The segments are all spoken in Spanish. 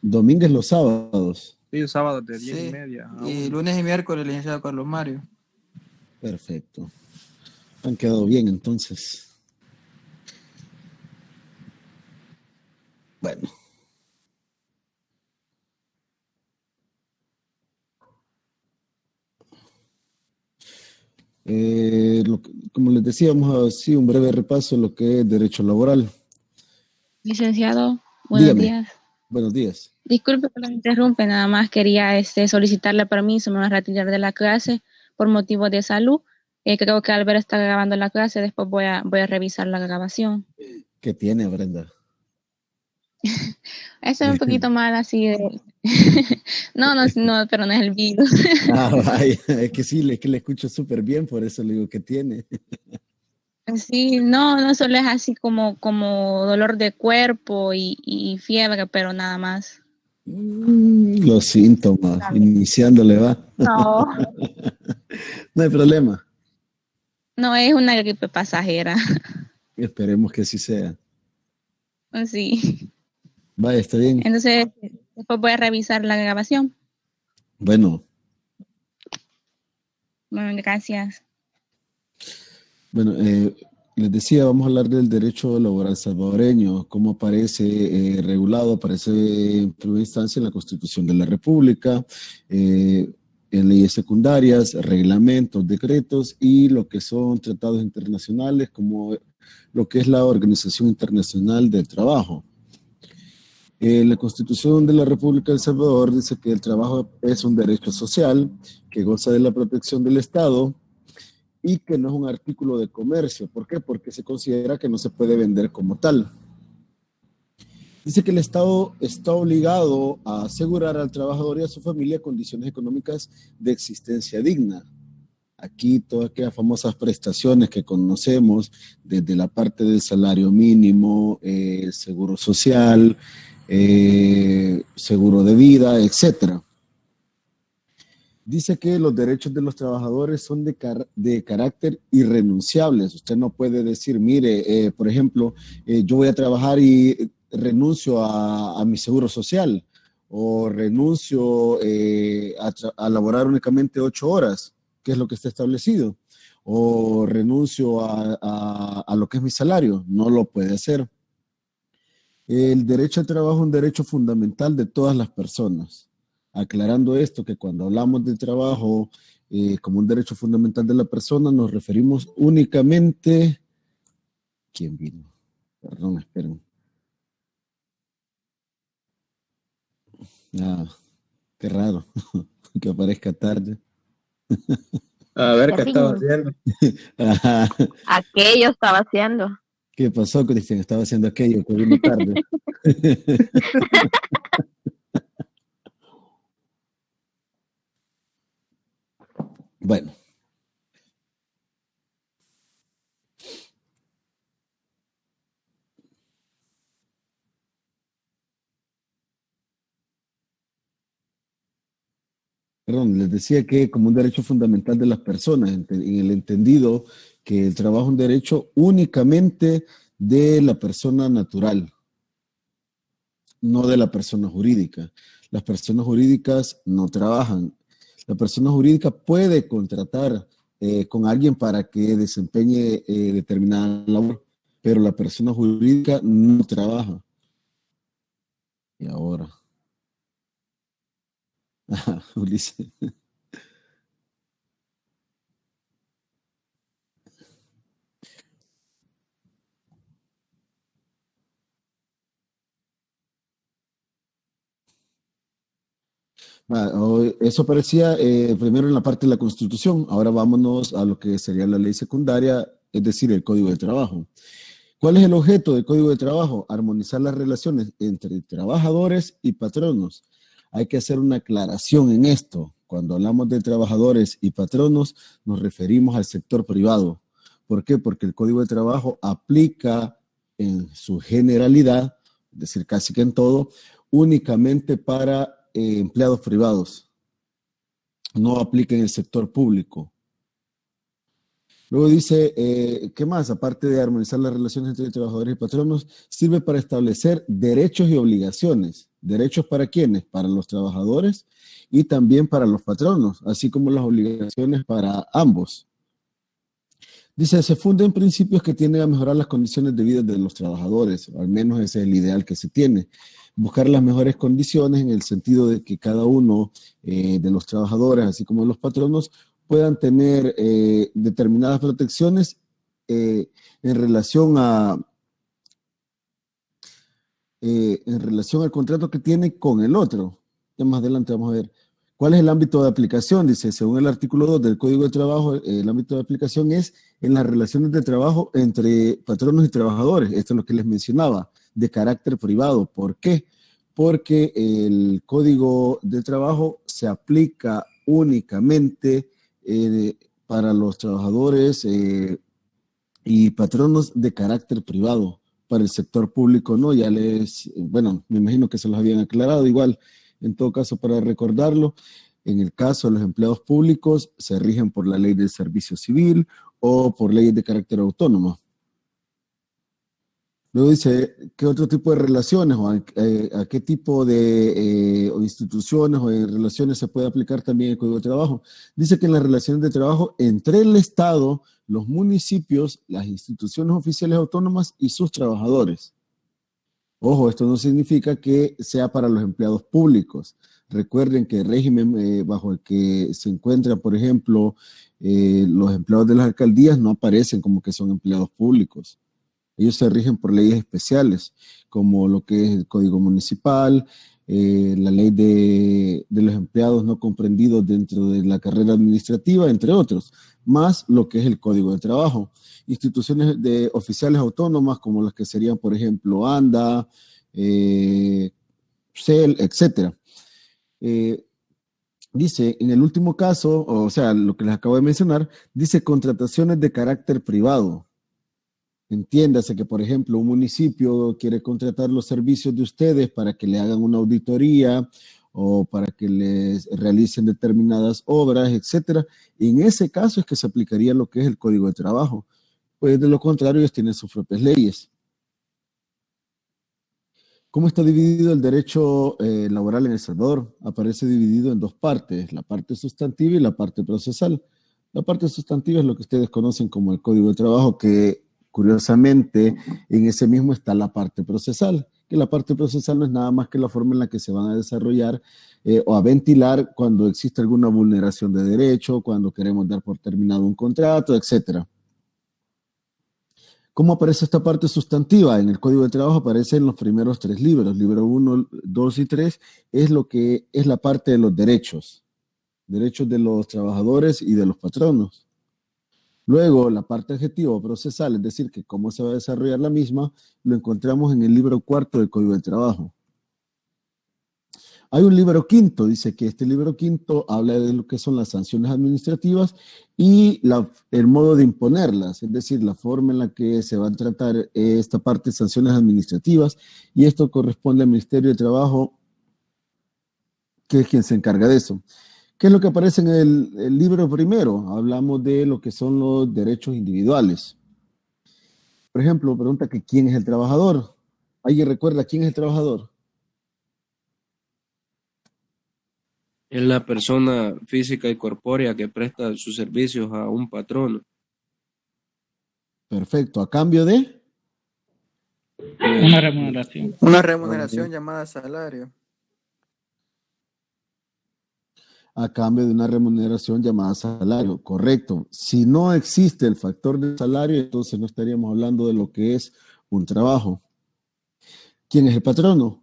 Domínguez los sábados. Sí, sábado de 10 y Sí, media a y 1. lunes y miércoles, licenciado Carlos Mario. Perfecto. Han quedado bien entonces. Bueno. Como les decía, vamos a hacer un breve repaso de lo que es derecho laboral. Licenciado, buenos Dígame. días. Buenos días. Disculpe que lo interrumpe, nada más quería solicitarle permiso, me voy a retirar de la clase por motivos de salud. Creo que Albert está grabando la clase, después voy a revisar la grabación. ¿Qué tiene, Brenda? Eso es un poquito mal así de... no, pero no es el virus. Vaya, es que sí, es que le escucho súper bien, por eso le digo que tiene. Sí, no solo es así como dolor de cuerpo y fiebre, pero nada más. Los síntomas, iniciándole va. No. No hay problema. No, es una gripe pasajera. Esperemos que así sea. Sí. Vaya, está bien. Entonces, después voy a revisar la grabación. Bueno. Bueno, gracias. Bueno, les decía, vamos a hablar del derecho laboral salvadoreño, cómo aparece regulado, aparece en primera instancia en la Constitución de la República, en leyes secundarias, reglamentos, decretos y lo que son tratados internacionales, como lo que es la Organización Internacional del Trabajo. La Constitución de la República de El Salvador dice que el trabajo es un derecho social que goza de la protección del Estado y que no es un artículo de comercio. ¿Por qué? Porque se considera que no se puede vender como tal. Dice que el Estado está obligado a asegurar al trabajador y a su familia condiciones económicas de existencia digna. Aquí todas aquellas famosas prestaciones que conocemos, desde la parte del salario mínimo, seguro social, seguro de vida, etcétera. Dice que los derechos de los trabajadores son de carácter irrenunciables. Usted no puede decir, mire, por ejemplo, yo voy a trabajar y renuncio a mi seguro social o renuncio a laborar únicamente 8 horas, que es lo que está establecido, o renuncio a lo que es mi salario. No lo puede hacer. El derecho al trabajo es un derecho fundamental de todas las personas. Aclarando esto, que cuando hablamos de trabajo como un derecho fundamental de la persona, nos referimos únicamente... ¿Quién vino? Perdón, esperen. Qué raro que aparezca tarde. A ver qué estaba haciendo. Aquello estaba haciendo. ¿Qué pasó, Cristian? Estaba haciendo aquello que vino tarde. Bueno. Perdón, les decía que como un derecho fundamental de las personas, en el entendido que el trabajo es un derecho únicamente de la persona natural, no de la persona jurídica. Las personas jurídicas no trabajan. La persona jurídica puede contratar con alguien para que desempeñe determinada labor, pero la persona jurídica no trabaja. Y ahora... Ulises. Eso aparecía primero en la parte de la Constitución. Ahora vámonos a lo que sería la ley secundaria, es decir, el Código de Trabajo. ¿Cuál es el objeto del Código de Trabajo? Armonizar las relaciones entre trabajadores y patronos. Hay que hacer una aclaración en esto. Cuando hablamos de trabajadores y patronos, nos referimos al sector privado. ¿Por qué? Porque el Código de Trabajo aplica en su generalidad, es decir, casi que en todo, únicamente para empleados privados. No aplica en el sector público. Luego dice, ¿qué más? Aparte de armonizar las relaciones entre trabajadores y patronos, sirve para establecer derechos y obligaciones derechos para quiénes, para los trabajadores y también para los patronos, así como las obligaciones para ambos. Dice, se funda en principios que tienden a mejorar las condiciones de vida de los trabajadores, al menos ese es el ideal que se tiene. Buscar las mejores condiciones en el sentido de que cada uno de los trabajadores, así como de los patronos, puedan tener determinadas protecciones en relación al contrato que tiene con el otro. Ya más adelante vamos a ver. ¿Cuál es el ámbito de aplicación? Dice, según el artículo 2 del Código de Trabajo, el ámbito de aplicación es en las relaciones de trabajo entre patronos y trabajadores. Esto es lo que les mencionaba, de carácter privado. ¿Por qué? Porque el Código de Trabajo se aplica únicamente para los trabajadores y patronos de carácter privado. Para el sector público no, ya bueno, me imagino que se los habían aclarado igual. En todo caso, para recordarlo, en el caso de los empleados públicos se rigen por la ley del servicio civil o por leyes de carácter autónomo. Luego dice, ¿qué otro tipo de relaciones o a qué tipo de instituciones o de relaciones se puede aplicar también el Código de Trabajo? Dice que en las relaciones de trabajo entre el Estado, los municipios, las instituciones oficiales autónomas y sus trabajadores. Ojo, esto no significa que sea para los empleados públicos. Recuerden que el régimen bajo el que se encuentran, por ejemplo, los empleados de las alcaldías no aparecen como que son empleados públicos. Ellos se rigen por leyes especiales, como lo que es el Código Municipal, la ley de los empleados no comprendidos dentro de la carrera administrativa, entre otros, más lo que es el Código de Trabajo. Instituciones de oficiales autónomas, como las que serían, por ejemplo, ANDA, CEL, etc. Dice, en el último caso, o sea, lo que les acabo de mencionar, dice contrataciones de carácter privado. Entiéndase que, por ejemplo, un municipio quiere contratar los servicios de ustedes para que le hagan una auditoría o para que les realicen determinadas obras, etcétera. En ese caso es que se aplicaría lo que es el Código de Trabajo. Pues de lo contrario, ellos tienen sus propias leyes. ¿Cómo está dividido el derecho laboral en El Salvador? Aparece dividido en dos partes, la parte sustantiva y la parte procesal. La parte sustantiva es lo que ustedes conocen como el Código de Trabajo, que curiosamente en ese mismo está la parte procesal, que la parte procesal no es nada más que la forma en la que se van a desarrollar o a ventilar cuando existe alguna vulneración de derecho, cuando queremos dar por terminado un contrato, etcétera. ¿Cómo aparece esta parte sustantiva? En el Código de Trabajo aparece en los primeros 3 libros. Libro 1, 2 y 3 es lo que es la parte de los derechos. Derechos de los trabajadores y de los patronos. Luego, la parte adjetiva procesal, es decir, que cómo se va a desarrollar la misma, lo encontramos en el libro 4 del Código de Trabajo. Hay un libro 5, dice que este libro 5 habla de lo que son las sanciones administrativas y el modo de imponerlas, es decir, la forma en la que se va a tratar esta parte de sanciones administrativas, y esto corresponde al Ministerio de Trabajo, que es quien se encarga de eso. ¿Qué es lo que aparece en el libro primero? Hablamos de lo que son los derechos individuales. Por ejemplo, pregunta que ¿quién es el trabajador? ¿Alguien recuerda quién es el trabajador? Es la persona física y corpórea que presta sus servicios a un patrono. Perfecto. ¿A cambio de? Una remuneración. Una remuneración llamada salario. A cambio de una remuneración llamada salario, correcto. Si no existe el factor de salario, entonces no estaríamos hablando de lo que es un trabajo. ¿Quién es el patrono?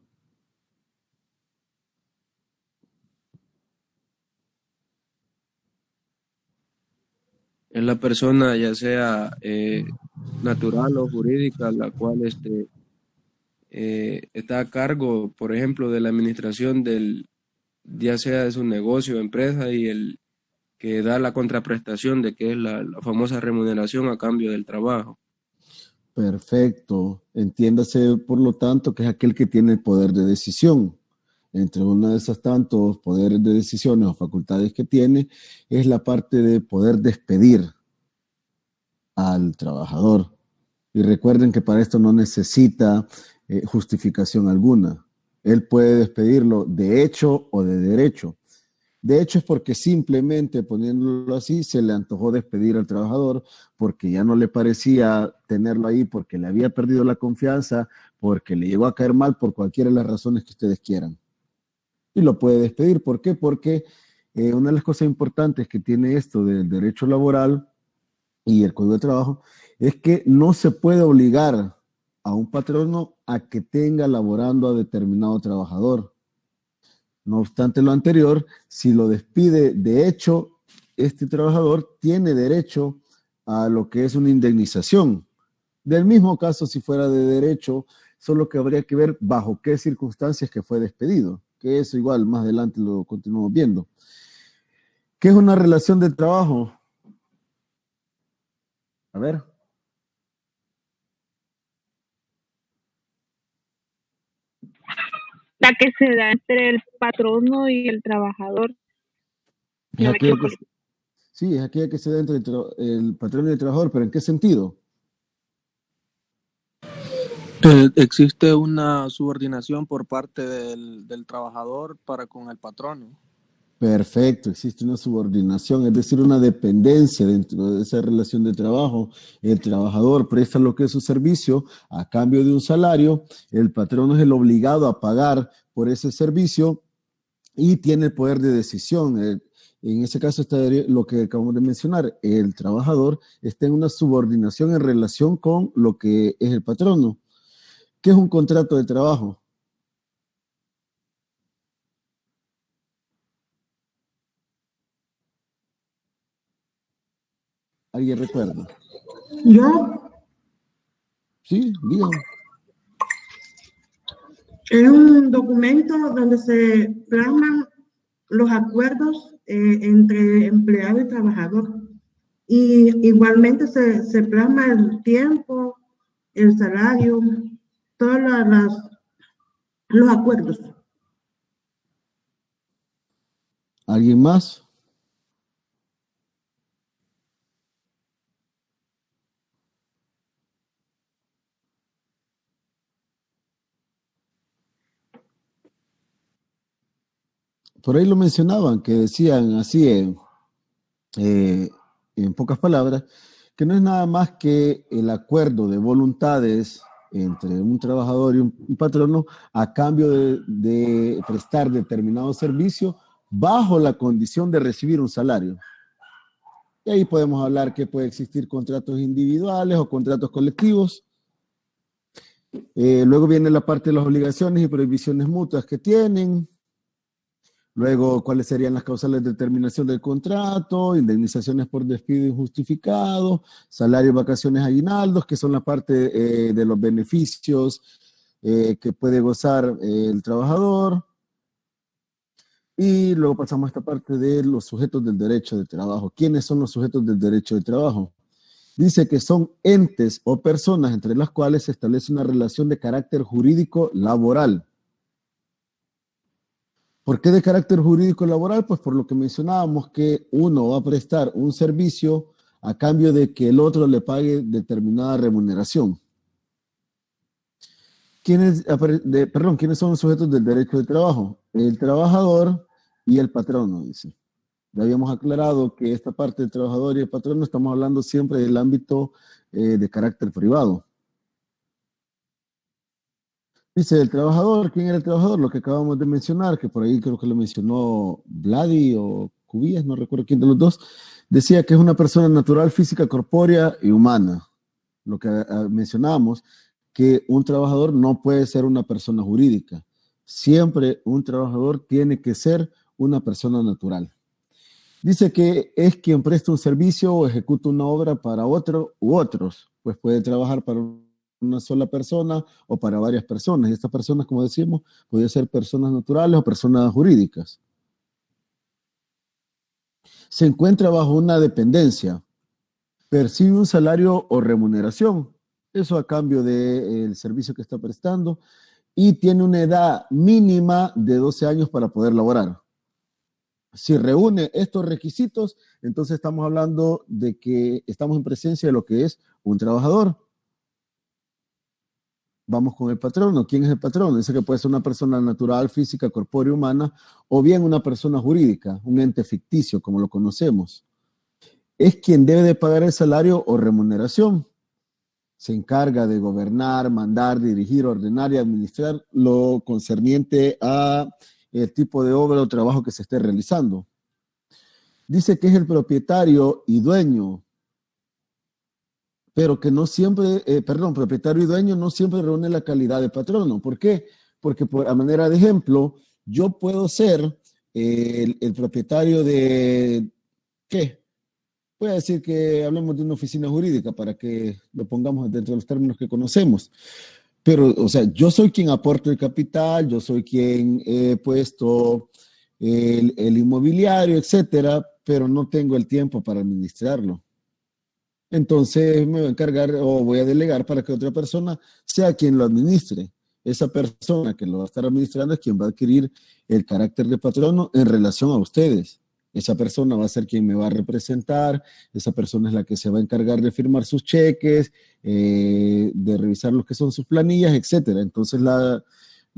Es la persona, ya sea natural o jurídica, la cual está a cargo, por ejemplo, de la administración ya sea de su negocio o empresa, y el que da la contraprestación de que es la famosa remuneración a cambio del trabajo. Perfecto. Entiéndase, por lo tanto, que es aquel que tiene el poder de decisión. Entre una de esas tantos poderes de decisiones o facultades que tiene, es la parte de poder despedir al trabajador. Y recuerden que para esto no necesita justificación alguna. Él puede despedirlo de hecho o de derecho. De hecho es porque simplemente, poniéndolo así, se le antojó despedir al trabajador porque ya no le parecía tenerlo ahí, porque le había perdido la confianza, porque le llegó a caer mal por cualquiera de las razones que ustedes quieran. Y lo puede despedir. ¿Por qué? Porque una de las cosas importantes que tiene esto del derecho laboral y el Código de Trabajo es que no se puede obligar a un patrono a que tenga laborando a determinado trabajador. No obstante lo anterior, si lo despide de hecho, este trabajador tiene derecho a lo que es una indemnización. Del mismo caso, si fuera de derecho, solo que habría que ver bajo qué circunstancias que fue despedido, que eso igual más adelante lo continuamos viendo. ¿Qué es una relación de trabajo? A ver. La que se da entre el patrono y el trabajador. Es aquella que, sí, es aquella que se da entre el patrón y el trabajador, pero ¿en qué sentido? Existe una subordinación por parte del trabajador para con el patrono. Perfecto, existe una subordinación, es decir, una dependencia dentro de esa relación de trabajo. El trabajador presta lo que es su servicio a cambio de un salario, el patrón es el obligado a pagar por ese servicio y tiene el poder de decisión. En ese caso está lo que acabamos de mencionar, el trabajador está en una subordinación en relación con lo que es el patrono. ¿Qué es un contrato de trabajo? ¿Alguien recuerda? Yo, Sí, digan. es un documento donde se plasman los acuerdos entre empleado y trabajador. Y igualmente se plasma el tiempo, el salario, todos los acuerdos. ¿Alguien más? Por ahí lo mencionaban, que decían así en pocas palabras, que no es nada más que el acuerdo de voluntades entre un trabajador y un patrono a cambio de prestar determinado servicio bajo la condición de recibir un salario. Y ahí podemos hablar que puede existir contratos individuales o contratos colectivos. Luego viene la parte de las obligaciones y prohibiciones mutuas que tienen. Luego, ¿cuáles serían las causales de terminación del contrato? Indemnizaciones por despido injustificado, salarios, vacaciones, aguinaldos, que son la parte de los beneficios que puede gozar el trabajador. Y luego pasamos a esta parte de los sujetos del derecho de trabajo. ¿Quiénes son los sujetos del derecho de trabajo? Dice que son entes o personas entre las cuales se establece una relación de carácter jurídico laboral. ¿Por qué de carácter jurídico laboral? Pues por lo que mencionábamos, que uno va a prestar un servicio a cambio de que el otro le pague determinada remuneración. ¿Quiénes son los sujetos del derecho de trabajo? El trabajador y el patrono, dice. Ya habíamos aclarado que esta parte del trabajador y el patrono estamos hablando siempre del ámbito de carácter privado. Dice el trabajador. ¿Quién era el trabajador? Lo que acabamos de mencionar, que por ahí creo que lo mencionó Vladi o Cubillas, no recuerdo quién de los dos. Decía que es una persona natural, física, corpórea y humana. Lo que mencionábamos, que un trabajador no puede ser una persona jurídica. Siempre un trabajador tiene que ser una persona natural. Dice que es quien presta un servicio o ejecuta una obra para otro u otros, pues puede trabajar para una sola persona o para varias personas. Y estas personas, como decimos, pueden ser personas naturales o personas jurídicas. Se encuentra bajo una dependencia, percibe un salario o remuneración, eso a cambio del servicio que está prestando, y tiene una edad mínima de 12 años para poder laborar. Si reúne estos requisitos, entonces estamos hablando de que estamos en presencia de lo que es un trabajador. Vamos con el patrono. ¿Quién es el patrono? Dice que puede ser una persona natural, física, corpórea, humana, o bien una persona jurídica, un ente ficticio, como lo conocemos. Es quien debe de pagar el salario o remuneración. Se encarga de gobernar, mandar, dirigir, ordenar y administrar lo concerniente a el tipo de obra o trabajo que se esté realizando. Dice que es el propietario y dueño, pero que no siempre, propietario y dueño no siempre reúne la calidad de patrono. ¿Por qué? Porque a manera de ejemplo, yo puedo ser el propietario de, ¿qué? Voy a decir que hablemos de una oficina jurídica para que lo pongamos dentro de los términos que conocemos. Pero, o sea, yo soy quien aporta el capital, yo soy quien he puesto el inmobiliario, etcétera, pero no tengo el tiempo para administrarlo. Entonces me voy a encargar o voy a delegar para que otra persona sea quien lo administre. Esa persona que lo va a estar administrando es quien va a adquirir el carácter de patrono en relación a ustedes. Esa persona va a ser quien me va a representar, esa persona es la que se va a encargar de firmar sus cheques, de revisar lo que son sus planillas, etcétera. Entonces la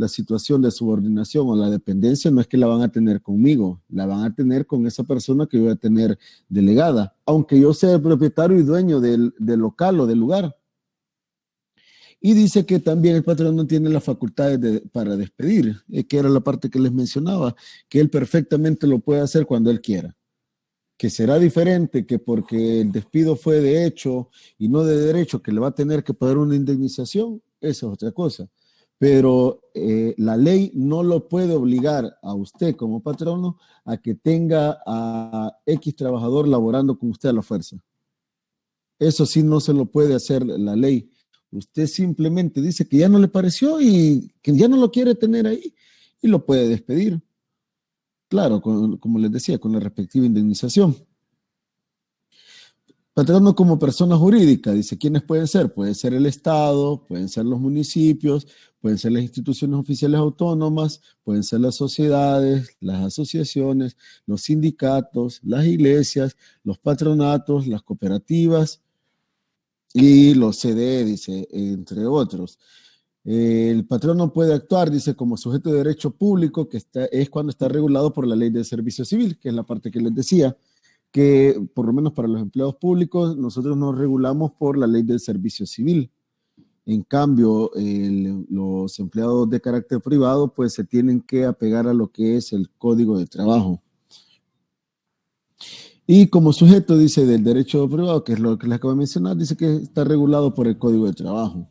situación de subordinación o la dependencia no es que la van a tener conmigo, la van a tener con esa persona que yo voy a tener delegada, aunque yo sea el propietario y dueño del local o del lugar. Y dice que también el patrón no tiene las facultades para despedir, que era la parte que les mencionaba, que él perfectamente lo puede hacer cuando él quiera. Que será diferente que porque el despido fue de hecho y no de derecho, que le va a tener que pagar una indemnización, eso es otra cosa. Pero la ley no lo puede obligar a usted como patrono a que tenga a X trabajador laborando con usted a la fuerza. Eso sí no se lo puede hacer la ley. Usted simplemente dice que ya no le pareció y que ya no lo quiere tener ahí y lo puede despedir. Claro, como les decía, con la respectiva indemnización. Patrono como persona jurídica, dice, ¿quiénes pueden ser? Puede ser el Estado, pueden ser los municipios, pueden ser las instituciones oficiales autónomas, pueden ser las sociedades, las asociaciones, los sindicatos, las iglesias, los patronatos, las cooperativas y los CDE, dice, entre otros. El patrono puede actuar, dice, como sujeto de derecho público, que es cuando está regulado por la ley de servicio civil, que es la parte que les decía, que por lo menos para los empleados públicos nosotros nos regulamos por la ley del servicio civil. En cambio, los empleados de carácter privado pues se tienen que apegar a lo que es el Código de Trabajo. Y como sujeto, dice, del derecho privado, que es lo que les acabo de mencionar, dice que está regulado por el Código de Trabajo. O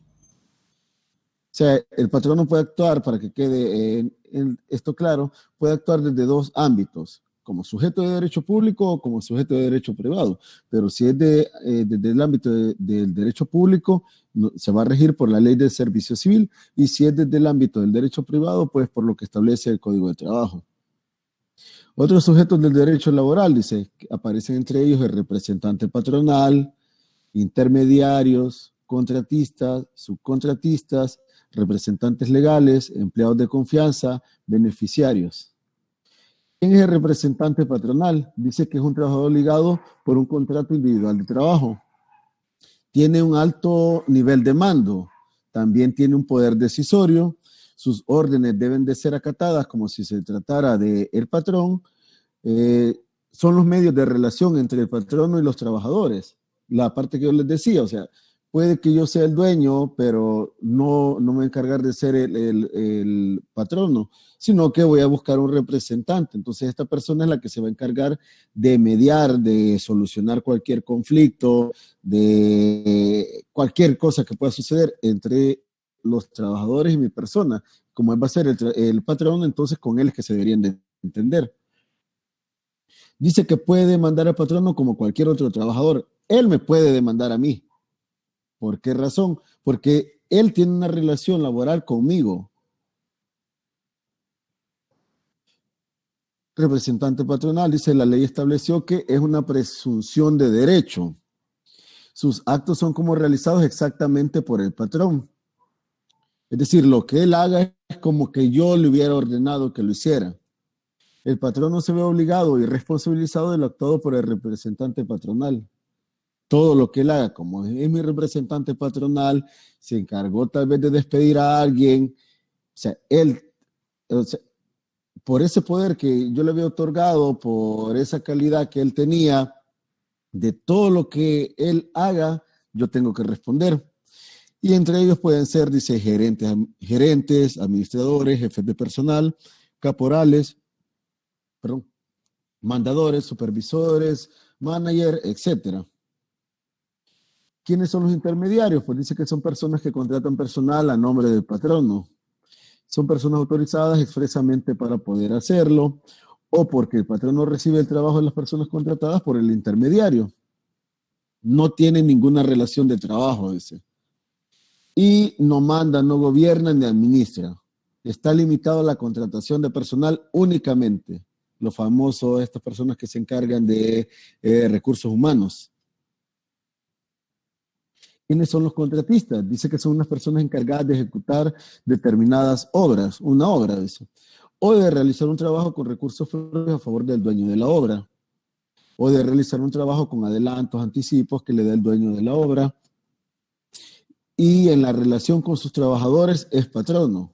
sea, el patrono puede actuar, para que quede esto claro, puede actuar desde dos ámbitos, como sujeto de derecho público o como sujeto de derecho privado. Pero si es desde el ámbito del derecho público, se va a regir por la ley del servicio civil, y si es desde el ámbito del derecho privado, pues por lo que establece el Código de Trabajo. Otros sujetos del derecho laboral, dice, aparecen entre ellos el representante patronal, intermediarios, contratistas, subcontratistas, representantes legales, empleados de confianza, beneficiarios. ¿Quién es el representante patronal? Dice que es un trabajador ligado por un contrato individual de trabajo. Tiene un alto nivel de mando, también tiene un poder decisorio, sus órdenes deben de ser acatadas como si se tratara del patrón. Son los medios de relación entre el patrono y los trabajadores. La parte que yo les decía, o sea, puede que yo sea el dueño, pero no me voy a encargar de ser el patrono, sino que voy a buscar un representante. Entonces esta persona es la que se va a encargar de mediar, de solucionar cualquier conflicto, de cualquier cosa que pueda suceder entre los trabajadores y mi persona. Como él va a ser el patrón, entonces con él es que se deberían de entender. Dice que puede demandar al patrono como cualquier otro trabajador. Él me puede demandar a mí. ¿Por qué razón? Porque él tiene una relación laboral conmigo. Representante patronal, dice, la ley estableció que es una presunción de derecho. Sus actos son como realizados exactamente por el patrón. Es decir, lo que él haga es como que yo le hubiera ordenado que lo hiciera. El patrón no se ve obligado y responsabilizado de lo actuado por el representante patronal. todo lo que él haga, como es mi representante patronal, se encargó tal vez de despedir a alguien, o sea, él, o sea, por ese poder que yo le había otorgado, por esa calidad que él tenía, de todo lo que él haga, yo tengo que responder. Y entre ellos pueden ser, dice, gerentes, administradores, jefes de personal, caporales, mandadores, supervisores, manager, etc. ¿Quiénes son los intermediarios? Pues dice que son personas que contratan personal a nombre del patrono. Son personas autorizadas expresamente para poder hacerlo, o porque el patrono recibe el trabajo de las personas contratadas por el intermediario. No tienen ninguna relación de trabajo, dice. Y no manda, no gobierna ni administra. Está limitado a la contratación de personal únicamente. Lo famoso, estas personas que se encargan de recursos humanos. ¿Quiénes son los contratistas? Dice que son unas personas encargadas de ejecutar determinadas obras, una obra, dice, o de realizar un trabajo con recursos propios a favor del dueño de la obra, o de realizar un trabajo con adelantos, anticipos que le dé el dueño de la obra, y en la relación con sus trabajadores es patrono.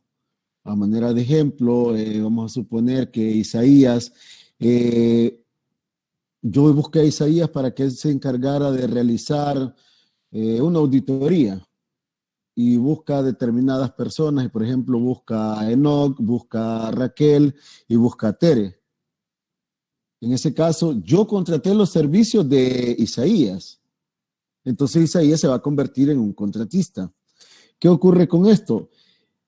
A manera de ejemplo, vamos a suponer que Isaías, yo busqué a Isaías para que él se encargara de realizar una auditoría y busca determinadas personas, y por ejemplo busca a Enoch, busca a Raquel y busca a Tere. En ese caso, yo contraté los servicios de Isaías. Entonces Isaías se va a convertir en un contratista. ¿Qué ocurre con esto?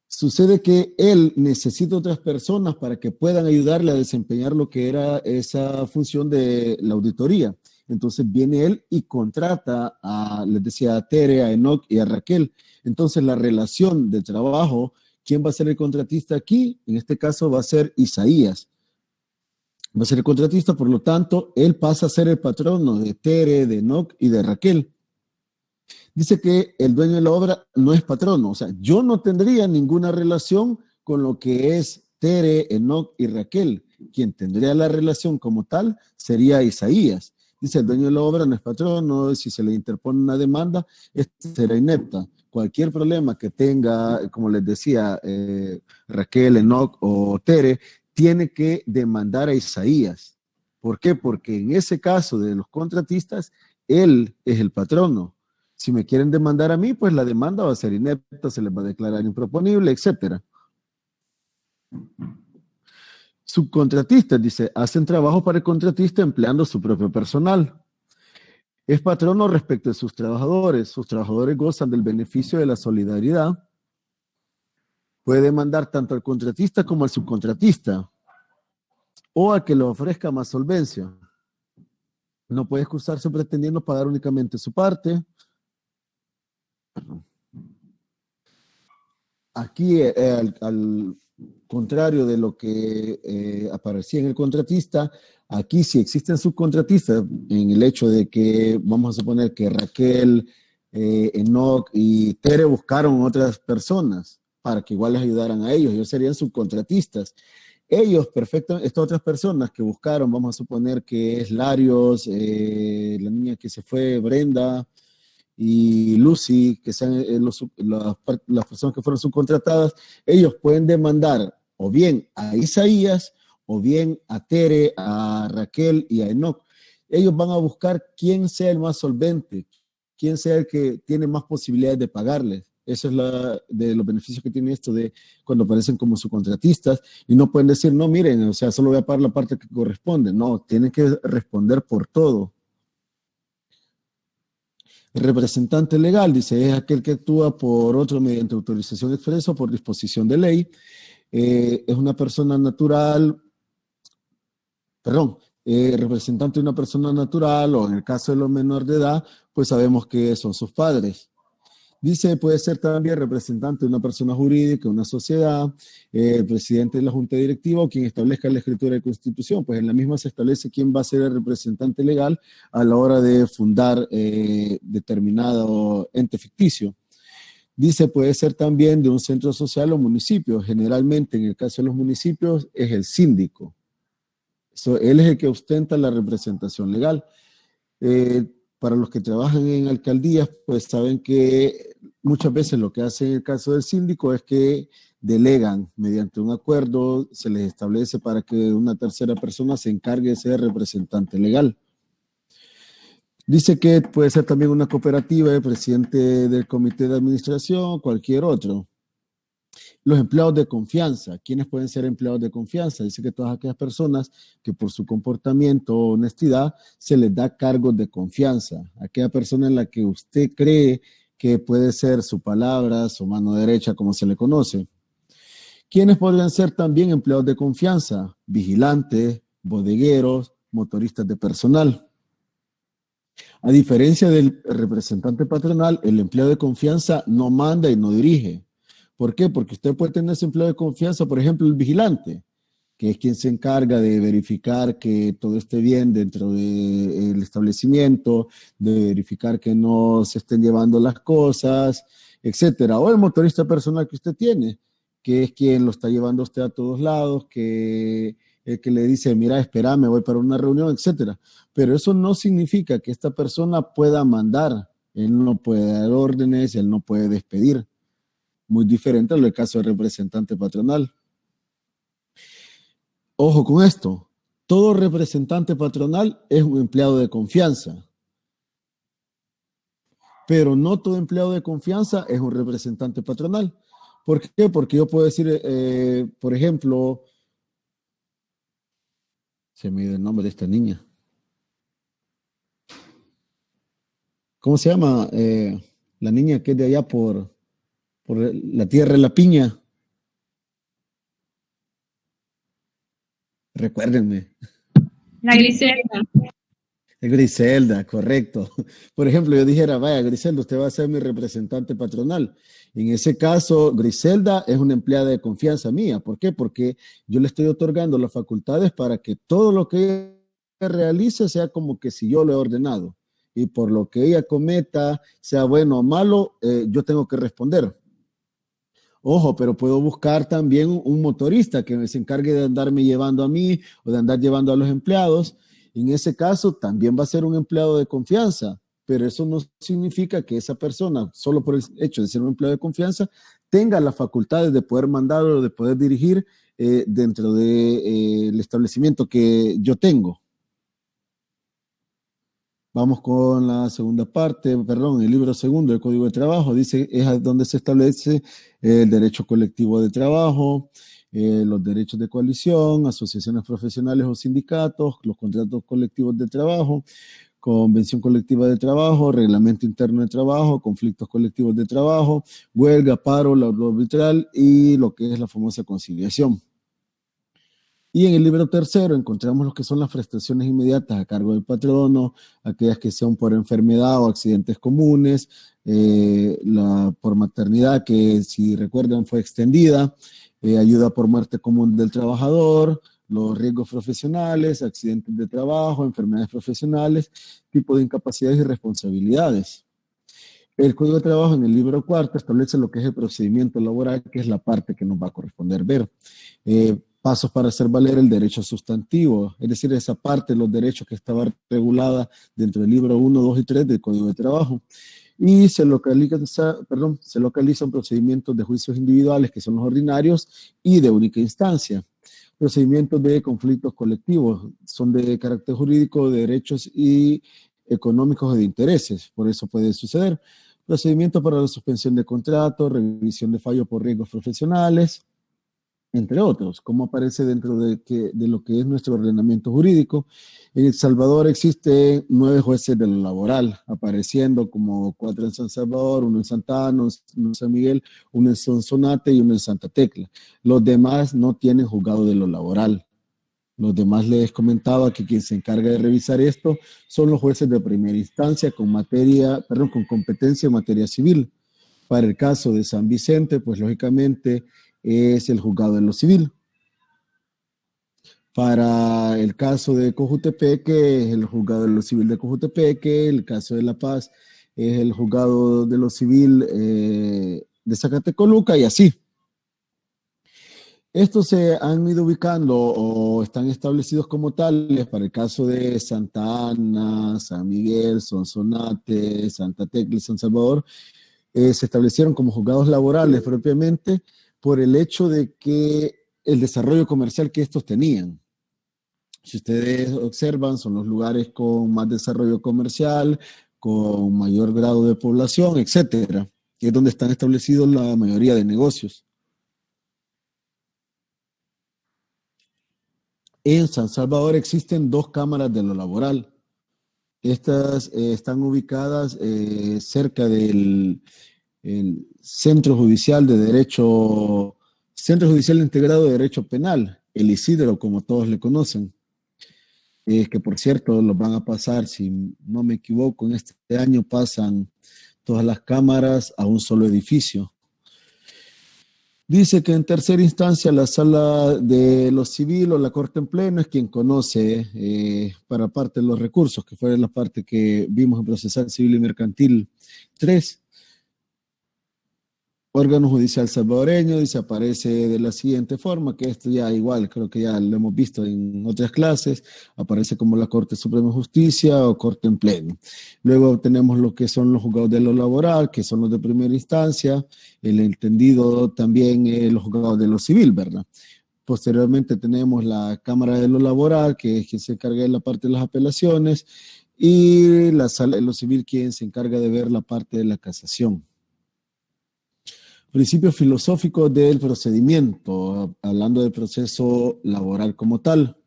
Sucede que él necesita otras personas para que puedan ayudarle a desempeñar lo que era esa función de la auditoría. Entonces viene él y contrata les decía, a Tere, a Enoch y a Raquel. Entonces la relación de trabajo, ¿quién va a ser el contratista aquí? En este caso va a ser Isaías. Va a ser el contratista, por lo tanto, él pasa a ser el patrono de Tere, de Enoch y de Raquel. Dice que el dueño de la obra no es patrono, o sea, yo no tendría ninguna relación con lo que es Tere, Enoch y Raquel. Quien tendría la relación como tal sería Isaías. Dice, el dueño de la obra no es patrono, si se le interpone una demanda, esta será inepta. Cualquier problema que tenga, como les decía, Raquel, Enoch o Tere, tiene que demandar a Isaías. ¿Por qué? Porque en ese caso de los contratistas, él es el patrono. Si me quieren demandar a mí, pues la demanda va a ser inepta, se les va a declarar improponible, etc. Subcontratistas, dice, hacen trabajo para el contratista empleando su propio personal. Es patrono respecto de sus trabajadores gozan del beneficio de la solidaridad. Puede demandar tanto al contratista como al subcontratista, o a que le ofrezca más solvencia. No puede excusarse pretendiendo pagar únicamente su parte. Aquí, al contrario de lo que aparecía en el contratista, aquí sí existen subcontratistas en el hecho de que, vamos a suponer que Raquel, Enoch y Tere buscaron otras personas para que igual les ayudaran a ellos serían subcontratistas. Ellos, perfectamente, estas otras personas que buscaron, vamos a suponer que es Larios, la niña que se fue, Brenda, y Lucy, que sean las personas que fueron subcontratadas, ellos pueden demandar o bien a Isaías, o bien a Tere, a Raquel y a Enoch. Ellos van a buscar quién sea el más solvente, quién sea el que tiene más posibilidades de pagarles. Eso es de los beneficios que tiene esto de cuando aparecen como subcontratistas, y no pueden decir, no, miren, o sea, solo voy a pagar la parte que corresponde. No, tienen que responder por todo. El representante legal, dice, es aquel que actúa por otro mediante autorización expresa o por disposición de ley. Es una persona natural, representante de una persona natural, o en el caso de los menores de edad, pues sabemos que son sus padres. Dice, puede ser también representante de una persona jurídica, una sociedad, el presidente de la junta directiva o quien establezca la escritura de constitución. Pues en la misma se establece quién va a ser el representante legal a la hora de fundar determinado ente ficticio. Dice, puede ser también de un centro social o municipio. Generalmente, en el caso de los municipios, es el síndico. Él es el que ostenta la representación legal. para los que trabajan en alcaldías, pues saben que muchas veces lo que hace en el caso del síndico es que delegan mediante un acuerdo, se les establece para que una tercera persona se encargue de ser representante legal. Dice que puede ser también una cooperativa, el presidente del comité de administración, cualquier otro. Los empleados de confianza. ¿Quiénes pueden ser empleados de confianza? Dice que todas aquellas personas que por su comportamiento o honestidad se les da cargos de confianza. Aquella persona en la que usted cree que puede ser su palabra, su mano derecha, como se le conoce. ¿Quiénes podrían ser también empleados de confianza? Vigilantes, bodegueros, motoristas de personal. A diferencia del representante patronal, el empleado de confianza no manda y no dirige. ¿Por qué? Porque usted puede tener ese empleo de confianza, por ejemplo, el vigilante, que es quien se encarga de verificar que todo esté bien dentro del establecimiento, de verificar que no se estén llevando las cosas, etcétera. O el motorista personal que usted tiene, que es quien lo está llevando a usted a todos lados, que le dice, mira, espérame, voy para una reunión, etcétera. Pero eso no significa que esta persona pueda mandar. Él no puede dar órdenes, él no puede despedir. Muy diferente al caso del representante patronal. Ojo con esto, todo representante patronal es un empleado de confianza, pero no todo empleado de confianza es un representante patronal. ¿Por qué? Porque yo puedo decir, por ejemplo, se me dio el nombre de esta niña. ¿Cómo se llama? La niña que es de allá por la tierra de la piña. Recuérdenme. La Griselda. Griselda, correcto. Por ejemplo, yo dijera, vaya, Griselda, usted va a ser mi representante patronal. En ese caso, Griselda es una empleada de confianza mía. ¿Por qué? Porque yo le estoy otorgando las facultades para que todo lo que ella realice sea como que si yo lo he ordenado. Y por lo que ella cometa, sea bueno o malo, yo tengo que responder. Ojo, pero puedo buscar también un motorista que se encargue de andarme llevando a mí o de andar llevando a los empleados. En ese caso, también va a ser un empleado de confianza, pero eso no significa que esa persona, solo por el hecho de ser un empleado de confianza, tenga las facultades de poder mandar o de poder dirigir dentro del establecimiento que yo tengo. Vamos con la segunda parte, perdón, el libro segundo del Código de Trabajo, dice, es donde se establece el derecho colectivo de trabajo, los derechos de coalición, asociaciones profesionales o sindicatos, los contratos colectivos de trabajo, convención colectiva de trabajo, reglamento interno de trabajo, conflictos colectivos de trabajo, huelga, paro, labor arbitral y lo que es la famosa conciliación. Y en el libro tercero encontramos lo que son las prestaciones inmediatas a cargo del patrono, aquellas que sean por enfermedad o accidentes comunes, por maternidad, que si recuerdan fue extendida, ayuda por muerte común del trabajador, los riesgos profesionales, accidentes de trabajo, enfermedades profesionales, tipo de incapacidades y responsabilidades. El Código de Trabajo en el libro cuarto establece lo que es el procedimiento laboral, que es la parte que nos va a corresponder ver. Pasos para hacer valer el derecho sustantivo, es decir, esa parte de los derechos que estaba regulada dentro del libro 1, 2 y 3 del Código de Trabajo. Y se localizan procedimientos de juicios individuales, que son los ordinarios, y de única instancia. Procedimientos de conflictos colectivos, son de carácter jurídico, de derechos y económicos o de intereses, por eso puede suceder. Procedimientos para la suspensión de contrato, revisión de fallo por riesgos profesionales, entre otros, como aparece dentro de lo que es nuestro ordenamiento jurídico. En El Salvador existen 9 jueces de lo laboral, apareciendo como 4 en San Salvador, 1 en Santa Ana, 1 en San Miguel, 1 en Sonsonate y 1 en Santa Tecla. Los demás no tienen juzgado de lo laboral. Los demás les comentaba que quien se encarga de revisar esto son los jueces de primera instancia con competencia en materia civil. Para el caso de San Vicente, pues lógicamente es el juzgado de lo civil. Para el caso de Cojutepeque, es el juzgado de lo civil de Cojutepeque. El caso de La Paz es el juzgado de lo civil de Zacatecoluca y así. Estos se han ido ubicando o están establecidos como tales para el caso de Santa Ana, San Miguel, Sonsonate, Santa Tecla y San Salvador. Se establecieron como juzgados laborales propiamente por el hecho de que el desarrollo comercial que estos tenían. Si ustedes observan, son los lugares con más desarrollo comercial, con mayor grado de población, etcétera, que es donde están establecidos la mayoría de negocios. En San Salvador existen 2 cámaras de lo laboral. Estas están ubicadas cerca del Centro Judicial de Derecho, Centro Judicial Integrado de Derecho Penal, el Isidro, como todos le conocen. Que por cierto, los van a pasar, si no me equivoco, en este año pasan todas las cámaras a un solo edificio. Dice que en tercera instancia la sala de lo civil o la corte en pleno es quien conoce para parte de los recursos, que fue la parte que vimos en procesal civil y mercantil 3. Órgano judicial salvadoreño, dice, aparece de la siguiente forma, que esto ya igual, creo que ya lo hemos visto en otras clases, aparece como la Corte Suprema de Justicia o Corte en Pleno. Luego tenemos lo que son los juzgados de lo laboral, que son los de primera instancia, el entendido también los juzgados de lo civil, ¿verdad? Posteriormente tenemos la Cámara de lo Laboral, que es quien se encarga de la parte de las apelaciones, y la Sala de lo Civil, quien se encarga de ver la parte de la casación. Principios filosóficos del procedimiento, hablando del proceso laboral como tal.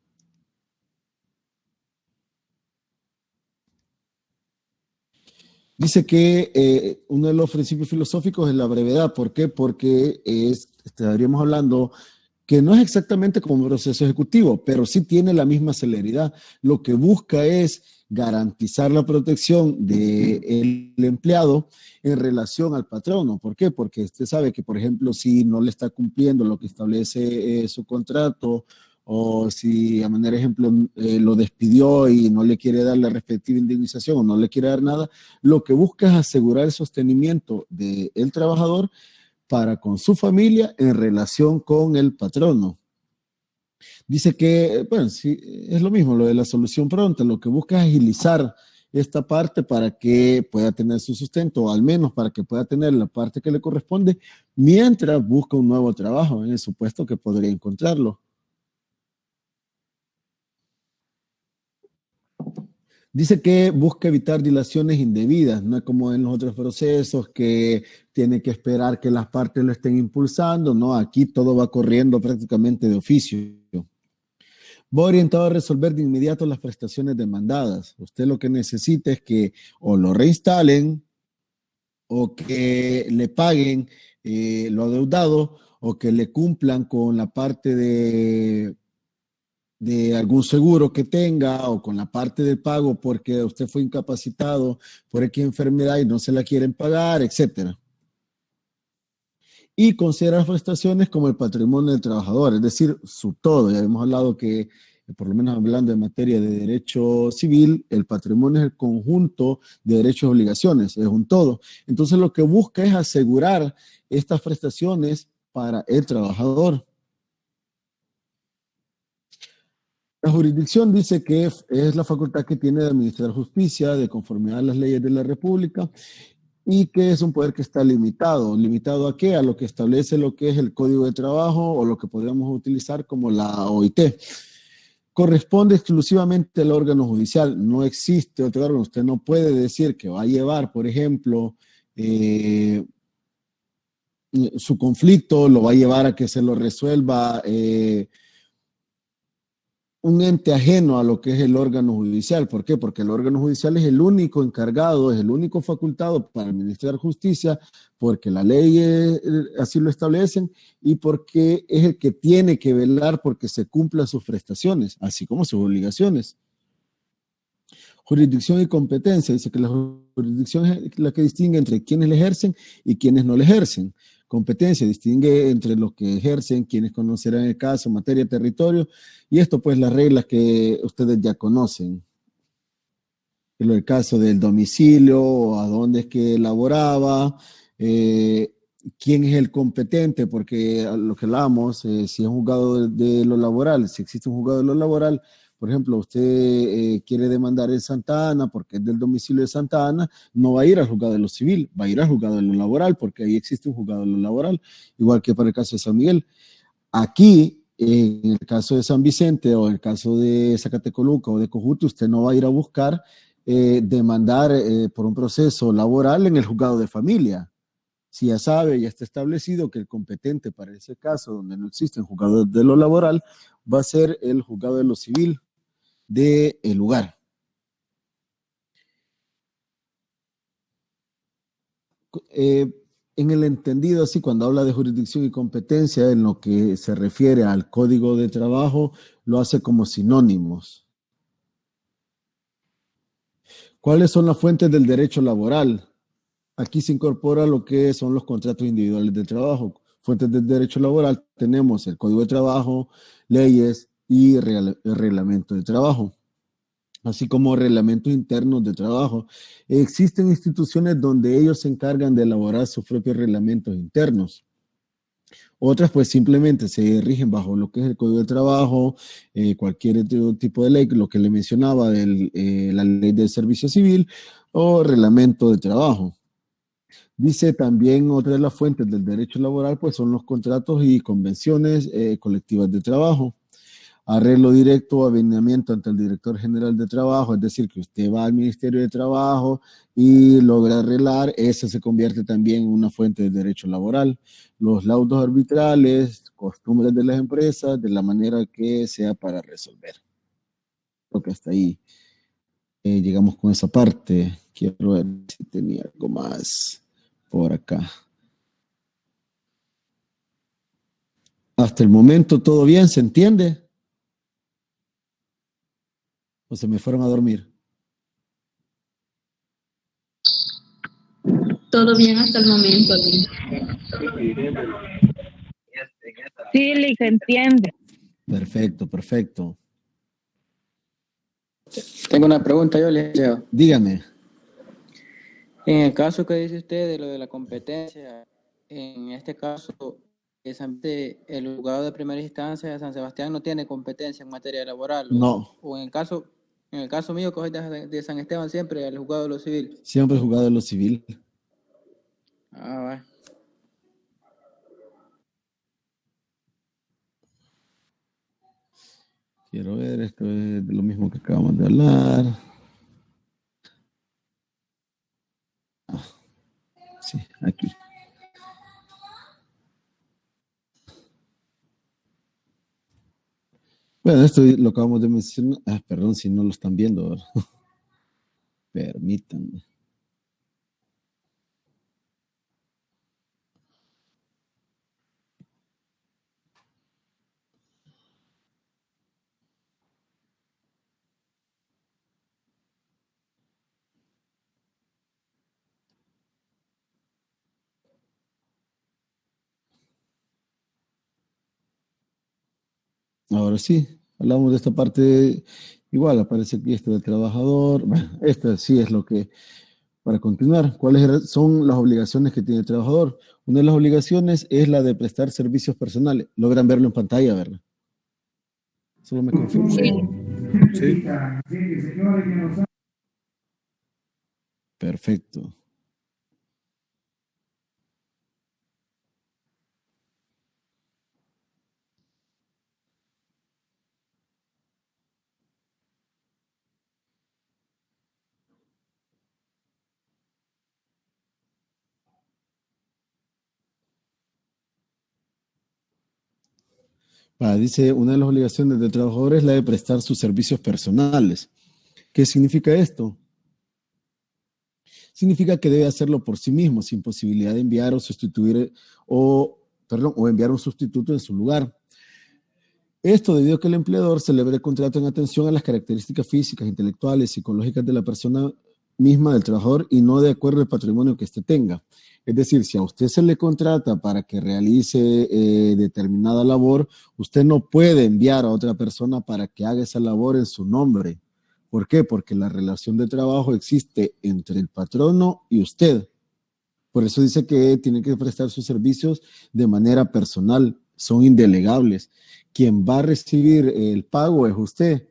Dice que uno de los principios filosóficos es la brevedad. ¿Por qué? Porque estaríamos hablando que no es exactamente como un proceso ejecutivo, pero sí tiene la misma celeridad. Lo que busca es garantizar la protección del empleado en relación al patrono. ¿Por qué? Porque usted sabe que, por ejemplo, si no le está cumpliendo lo que establece su contrato, o si, a manera de ejemplo, lo despidió y no le quiere dar la respectiva indemnización o no le quiere dar nada, lo que busca es asegurar el sostenimiento del trabajador para con su familia en relación con el patrono. Dice que, bueno, sí, es lo mismo, lo de la solución pronta, lo que busca es agilizar esta parte para que pueda tener su sustento, o al menos para que pueda tener la parte que le corresponde, mientras busca un nuevo trabajo, en el supuesto que podría encontrarlo. Dice que busca evitar dilaciones indebidas, no es como en los otros procesos que tiene que esperar que las partes lo estén impulsando, no, aquí todo va corriendo prácticamente de oficio. Va orientado a resolver de inmediato las prestaciones demandadas. Usted lo que necesita es que o lo reinstalen o que le paguen lo adeudado o que le cumplan con la parte de algún seguro que tenga o con la parte del pago porque usted fue incapacitado por X enfermedad y no se la quieren pagar, etcétera. Y considera las prestaciones como el patrimonio del trabajador, es decir, su todo. Ya hemos hablado que, por lo menos hablando de materia de derecho civil, el patrimonio es el conjunto de derechos y obligaciones, es un todo. Entonces lo que busca es asegurar estas prestaciones para el trabajador. La jurisdicción dice que es la facultad que tiene de administrar justicia de conformidad a las leyes de la República y que es un poder que está limitado. ¿Limitado a qué? A lo que establece lo que es el Código de Trabajo o lo que podríamos utilizar como la OIT. Corresponde exclusivamente al órgano judicial. No existe otro órgano. Usted no puede decir que va a llevar, por ejemplo, su conflicto, lo va a llevar a que se lo resuelva un ente ajeno a lo que es el órgano judicial. ¿Por qué? Porque el órgano judicial es el único encargado, es el único facultado para administrar justicia, porque la ley así lo establecen y porque es el que tiene que velar porque se cumplan sus prestaciones, así como sus obligaciones. Jurisdicción y competencia. Dice que la jurisdicción es la que distingue entre quienes le ejercen y quienes no le ejercen. Competencia distingue entre los que ejercen, quienes conocerán el caso, materia, territorio, y esto pues las reglas que ustedes ya conocen. El caso del domicilio, a dónde es que laboraba, quién es el competente, porque a lo que hablamos, si es un juzgado de lo laboral, si existe un juzgado de lo laboral, por ejemplo, usted quiere demandar en Santa Ana porque es del domicilio de Santa Ana, no va a ir al juzgado de lo civil, va a ir al juzgado de lo laboral, porque ahí existe un juzgado de lo laboral, igual que para el caso de San Miguel. Aquí, en el caso de San Vicente o en el caso de Zacatecoluca o de Cojuto, usted no va a ir a buscar demandar por un proceso laboral en el juzgado de familia. Si ya sabe, ya está establecido que el competente para ese caso, donde no existe un juzgado de lo laboral, va a ser el juzgado de lo civil del lugar. En el entendido, así, cuando habla de jurisdicción y competencia, en lo que se refiere al Código de Trabajo, lo hace como sinónimos. ¿Cuáles son las fuentes del derecho laboral? Aquí se incorpora lo que son los contratos individuales de trabajo. Fuentes del derecho laboral tenemos el Código de Trabajo, leyes y el reglamento de trabajo, así como reglamentos internos de trabajo. Existen instituciones donde ellos se encargan de elaborar sus propios reglamentos internos. Otras pues simplemente se rigen bajo lo que es el Código de Trabajo, cualquier otro tipo de ley, lo que le mencionaba, la ley del servicio civil o reglamento de trabajo. Dice también otra de las fuentes del derecho laboral pues son los contratos y convenciones colectivas de trabajo. Arreglo directo o avenimiento ante el director general de trabajo, es decir, que usted va al Ministerio de Trabajo y logra arreglar, ese se convierte también en una fuente de derecho laboral. Los laudos arbitrales, costumbres de las empresas, de la manera que sea para resolver. Porque hasta ahí llegamos con esa parte. Quiero ver si tenía algo más por acá. Hasta el momento todo bien, ¿se entiende? ¿O se me fueron a dormir? Todo bien hasta el momento. Sí, Lee, se entiende. Perfecto, perfecto. Tengo una pregunta yo, licenciado. Dígame. En el caso que dice usted de lo de la competencia, en este caso, el juzgado de primera instancia de San Sebastián no tiene competencia en materia laboral. No. O en el caso mío, que soy de San Esteban, siempre el juzgado de lo civil. Siempre el juzgado de lo civil. Ah, va. Quiero ver, esto es de lo mismo que acabamos de hablar. Sí, aquí. Bueno, esto lo acabamos de mencionar. Perdón si no lo están viendo, ¿verdad? Permítanme. Ahora sí, hablamos de esta parte, igual aparece aquí esto del trabajador. Bueno, esto sí es lo que, para continuar, ¿cuáles son las obligaciones que tiene el trabajador? Una de las obligaciones es la de prestar servicios personales. Logran verlo en pantalla, ¿verdad? Solo me confirmo. Sí. Perfecto. Dice, una de las obligaciones del trabajador es la de prestar sus servicios personales. ¿Qué significa esto? Significa que debe hacerlo por sí mismo, sin posibilidad de enviar o sustituir o enviar un sustituto en su lugar. Esto debido a que el empleador celebre el contrato en atención a las características físicas, intelectuales, psicológicas de la persona misma del trabajador y no de acuerdo al patrimonio que éste tenga. Es decir, si a usted se le contrata para que realice determinada labor, usted no puede enviar a otra persona para que haga esa labor en su nombre. ¿Por qué? Porque la relación de trabajo existe entre el patrono y usted. Por eso dice que tienen que prestar sus servicios de manera personal, son indelegables. Quien va a recibir el pago es usted,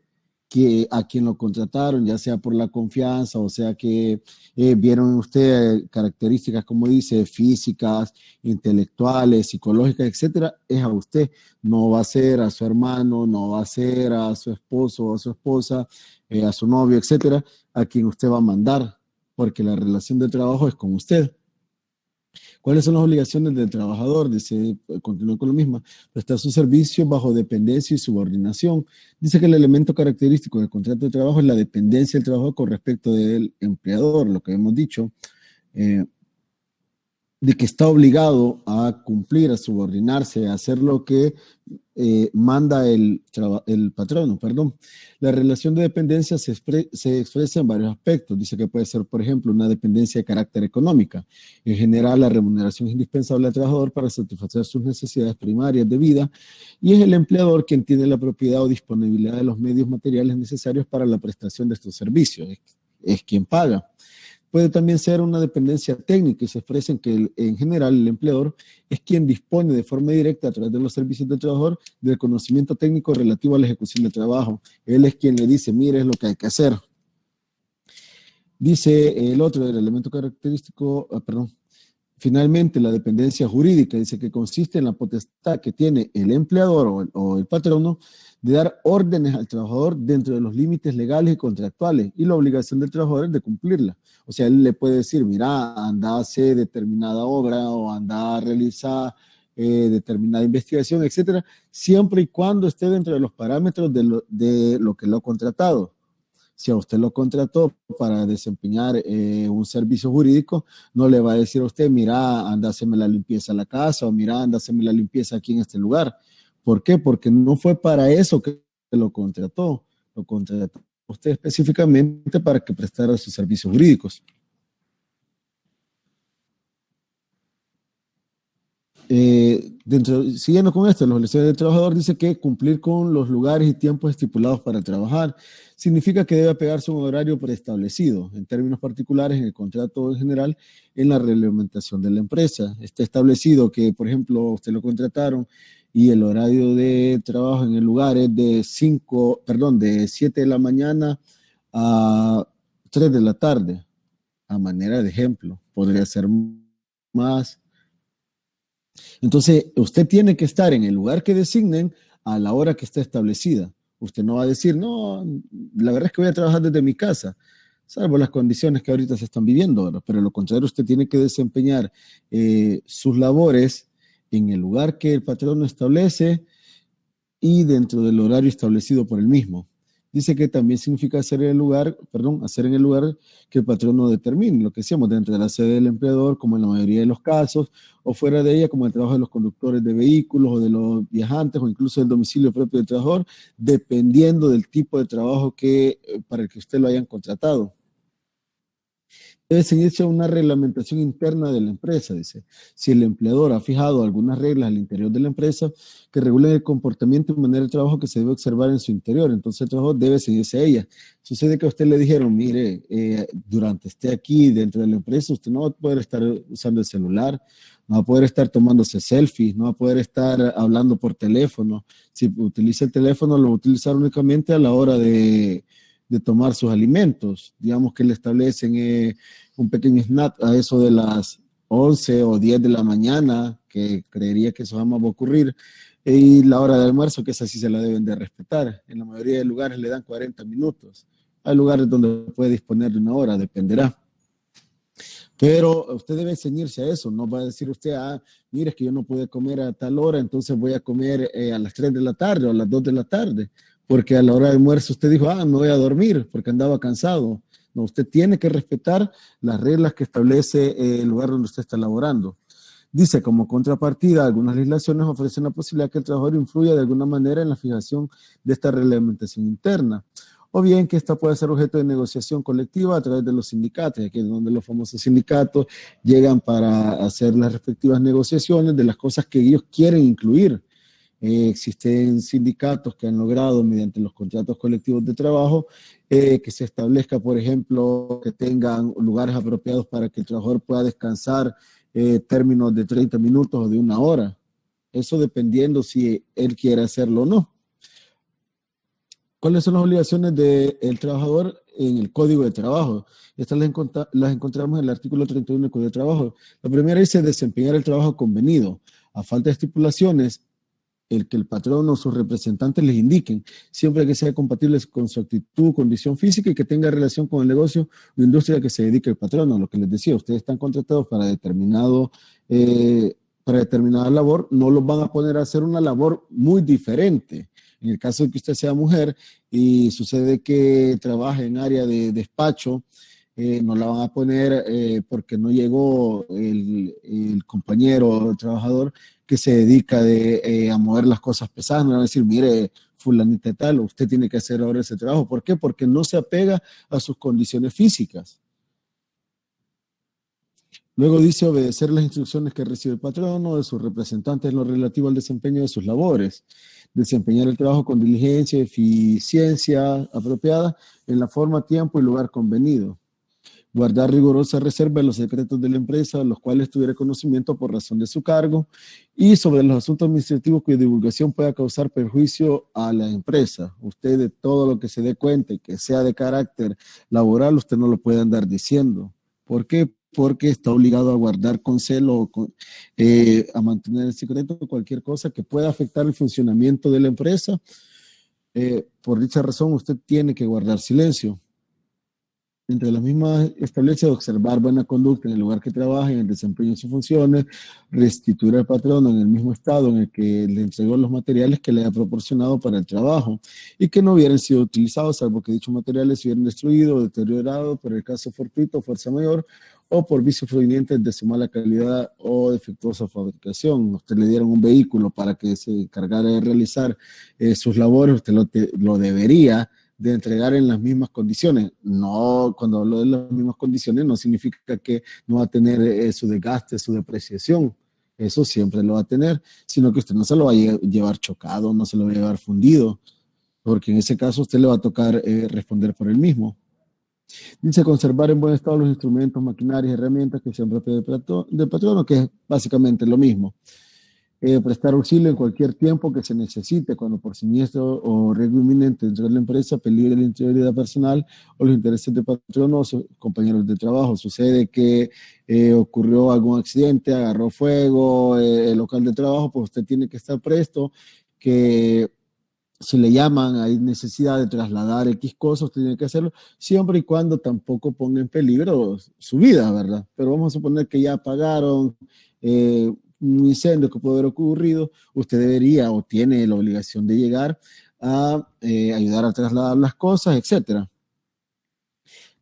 que a quien lo contrataron, ya sea por la confianza, o sea que vieron usted características, como dice, físicas, intelectuales, psicológicas, etcétera, es a usted. No va a ser a su hermano, no va a ser a su esposo o a su esposa, a su novio, etcétera, a quien usted va a mandar, porque la relación de trabajo es con usted. ¿Cuáles son las obligaciones del trabajador? Dice, continúa con lo mismo, prestar su servicio bajo dependencia y subordinación. Dice que el elemento característico del contrato de trabajo es la dependencia del trabajador con respecto del empleador, lo que hemos dicho, de que está obligado a cumplir, a subordinarse, a hacer lo que manda el patrono. La relación de dependencia se expresa en varios aspectos. Dice que puede ser, por ejemplo, una dependencia de carácter económica. En general, la remuneración es indispensable al trabajador para satisfacer sus necesidades primarias de vida y es el empleador quien tiene la propiedad o disponibilidad de los medios materiales necesarios para la prestación de estos servicios. Es quien paga. Puede también ser una dependencia técnica y se expresa en que en general el empleador es quien dispone de forma directa a través de los servicios del trabajador del conocimiento técnico relativo a la ejecución del trabajo. Él es quien le dice, mire, es lo que hay que hacer. Dice el otro, el elemento característico, finalmente la dependencia jurídica, dice que consiste en la potestad que tiene el empleador o el patrono de dar órdenes al trabajador dentro de los límites legales y contractuales y la obligación del trabajador es de cumplirla. O sea, él le puede decir, mira, anda a hacer determinada obra o anda a realizar determinada investigación, etcétera, siempre y cuando esté dentro de los parámetros de lo que lo ha contratado. Si a usted lo contrató para desempeñar un servicio jurídico, no le va a decir a usted, mira, anda a hacerme la limpieza a la casa o mira, anda a hacerme la limpieza aquí en este lugar. ¿Por qué? Porque no fue para eso que lo contrató. Lo contrató usted específicamente para que prestara sus servicios jurídicos. Siguiendo con esto, la obligación del trabajador dice que cumplir con los lugares y tiempos estipulados para trabajar significa que debe apegarse a un horario preestablecido, en términos particulares, en el contrato en general, en la reglamentación de la empresa. Está establecido que, por ejemplo, usted lo contrataron y el horario de trabajo en el lugar es de 7 de la mañana a 3 de la tarde, a manera de ejemplo. Podría ser más. Entonces, usted tiene que estar en el lugar que designen a la hora que está establecida. Usted no va a decir, no, la verdad es que voy a trabajar desde mi casa, salvo las condiciones que ahorita se están viviendo, ¿verdad? Pero lo contrario, usted tiene que desempeñar sus labores en el lugar que el patrono establece y dentro del horario establecido por él mismo. Dice que también significa hacer en el lugar que el patrono determine, lo que decíamos, dentro de la sede del empleador, como en la mayoría de los casos, o fuera de ella, como el trabajo de los conductores de vehículos o de los viajantes, o incluso el domicilio propio del trabajador, dependiendo del tipo de trabajo para el que usted lo hayan contratado. Debe seguirse una reglamentación interna de la empresa, dice. Si el empleador ha fijado algunas reglas al interior de la empresa que regulen el comportamiento y manera de trabajo que se debe observar en su interior, entonces el trabajador debe seguirse a ellas. Sucede que a usted le dijeron, mire, durante esté aquí dentro de la empresa, usted no va a poder estar usando el celular, no va a poder estar tomándose selfies, no va a poder estar hablando por teléfono. Si utiliza el teléfono, lo va a utilizar únicamente a la hora de tomar sus alimentos. Digamos que le establecen un pequeño snack a eso de las 11 o 10 de la mañana, que creería que eso jamás va a ocurrir, y la hora de almuerzo, que esa sí se la deben de respetar. En la mayoría de lugares le dan 40 minutos. Hay lugares donde puede disponer de una hora, dependerá. Pero usted debe ceñirse a eso, no va a decir usted, mire, es que yo no pude comer a tal hora, entonces voy a comer a las 3 de la tarde o a las 2 de la tarde. Porque a la hora de almuerzo usted dijo, me voy a dormir porque andaba cansado. No, usted tiene que respetar las reglas que establece el lugar donde usted está laborando. Dice, como contrapartida, algunas legislaciones ofrecen la posibilidad que el trabajador influya de alguna manera en la fijación de esta reglamentación interna, o bien que esta pueda ser objeto de negociación colectiva a través de los sindicatos, aquí es donde los famosos sindicatos llegan para hacer las respectivas negociaciones de las cosas que ellos quieren incluir existen sindicatos que han logrado mediante los contratos colectivos de trabajo que se establezca, por ejemplo, que tengan lugares apropiados para que el trabajador pueda descansar términos de 30 minutos o de 1 hora. Eso dependiendo si él quiere hacerlo o no. ¿Cuáles son las obligaciones del trabajador en el Código de Trabajo? Estas las encontramos en el artículo 31 del Código de Trabajo. La primera dice desempeñar el trabajo convenido. A falta de estipulaciones, el que el patrón o sus representantes les indiquen, siempre que sea compatible con su actitud, condición física y que tenga relación con el negocio o industria que se dedique el patrón. O lo que les decía, ustedes están contratados para determinada labor, no los van a poner a hacer una labor muy diferente. En el caso de que usted sea mujer y sucede que trabaje en área de despacho, no la van a poner porque no llegó el compañero o el trabajador que se dedica a mover las cosas pesadas. No van a decir, mire, fulanita tal, usted tiene que hacer ahora ese trabajo. ¿Por qué? Porque no se apega a sus condiciones físicas. Luego dice obedecer las instrucciones que recibe el patrón o de sus representantes en lo relativo al desempeño de sus labores. Desempeñar el trabajo con diligencia y eficiencia apropiada en la forma, tiempo y lugar convenido. Guardar rigurosa reserva en los secretos de la empresa, los cuales tuviera conocimiento por razón de su cargo, y sobre los asuntos administrativos cuya divulgación pueda causar perjuicio a la empresa. Usted de todo lo que se dé cuenta y que sea de carácter laboral, usted no lo puede andar diciendo. ¿Por qué? Porque está obligado a guardar con celo, a mantener el secreto cualquier cosa que pueda afectar el funcionamiento de la empresa. Por dicha razón, usted tiene que guardar silencio. Entre las mismas establece observar buena conducta en el lugar que trabaja, en el desempeño de sus funciones, restituir al patrón en el mismo estado en el que le entregó los materiales que le ha proporcionado para el trabajo y que no hubieran sido utilizados, salvo que dichos materiales se hubieran destruido o deteriorado por el caso fortuito, fuerza mayor o por vicios provenientes de su mala calidad o defectuosa fabricación. Usted le dieron un vehículo para que se encargara de realizar sus labores, usted lo debería de entregar en las mismas condiciones. No, cuando hablo de las mismas condiciones no significa que no va a tener su desgaste, su depreciación. Eso siempre lo va a tener, sino que usted no se lo va a llevar chocado, no se lo va a llevar fundido, porque en ese caso usted le va a tocar responder por el mismo. Dice conservar en buen estado los instrumentos, maquinarias, herramientas que sean propias del patrono, que es básicamente lo mismo. Prestar auxilio en cualquier tiempo que se necesite, cuando por siniestro o riesgo inminente dentro de la empresa peligre la integridad personal o los intereses del patrono o sus compañeros de trabajo. Sucede que ocurrió algún accidente, agarró fuego el local de trabajo, pues usted tiene que estar presto, que si le llaman, hay necesidad de trasladar X cosas, usted tiene que hacerlo, siempre y cuando tampoco ponga en peligro su vida, ¿verdad? Pero vamos a suponer que ya apagaron un incendio que puede haber ocurrido, usted debería o tiene la obligación de llegar a ayudar a trasladar las cosas, etcétera.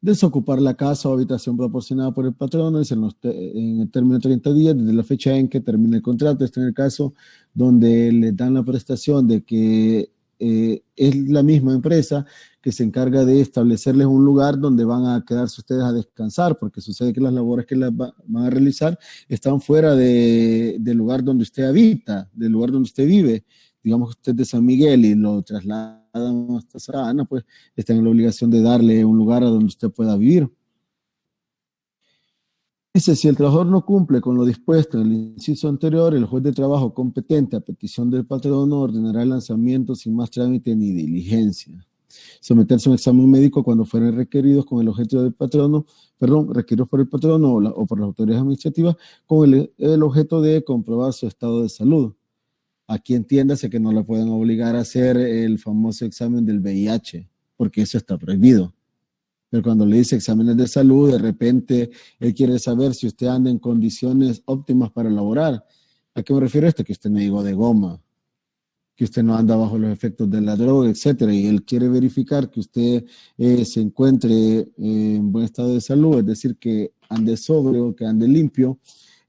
Desocupar la casa o habitación proporcionada por el patrono en el término de 30 días desde la fecha en que termine el contrato. Este en el caso donde le dan la prestación de que es la misma empresa que se encarga de establecerles un lugar donde van a quedarse ustedes a descansar, porque sucede que las labores que van a realizar están fuera del lugar donde usted habita, del lugar donde usted vive. Digamos que usted es de San Miguel y lo trasladan hasta Santa Ana, pues están en la obligación de darle un lugar a donde usted pueda vivir. Dice, si el trabajador no cumple con lo dispuesto en el inciso anterior, el juez de trabajo competente a petición del patrono ordenará el lanzamiento sin más trámite ni diligencia. Someterse a un examen médico cuando fueren requeridos con el objeto del patrono, requeridos por el patrono o por las autoridades administrativas con el objeto de comprobar su estado de salud. Aquí entiéndase que no la pueden obligar a hacer el famoso examen del VIH, porque eso está prohibido. Pero cuando le dice exámenes de salud, de repente él quiere saber si usted anda en condiciones óptimas para laborar. ¿A qué me refiero esto? Que usted no llegó de goma, que usted no anda bajo los efectos de la droga, etcétera. Y él quiere verificar que usted se encuentre en buen estado de salud, es decir, que ande sobrio, que ande limpio.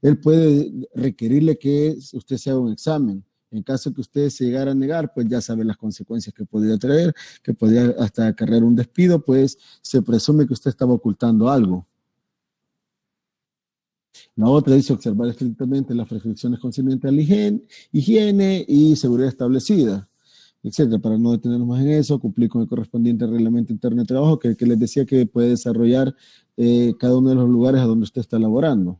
Él puede requerirle que usted se haga un examen. En caso que usted se llegara a negar, pues ya sabe las consecuencias que podría traer, que podría hasta acarrear un despido, pues se presume que usted estaba ocultando algo. La otra dice observar estrictamente las prescripciones concernientes a la higiene y seguridad establecida, etcétera. Para no detenernos más en eso, cumplir con el correspondiente reglamento interno de trabajo que les decía que puede desarrollar cada uno de los lugares a donde usted está laborando.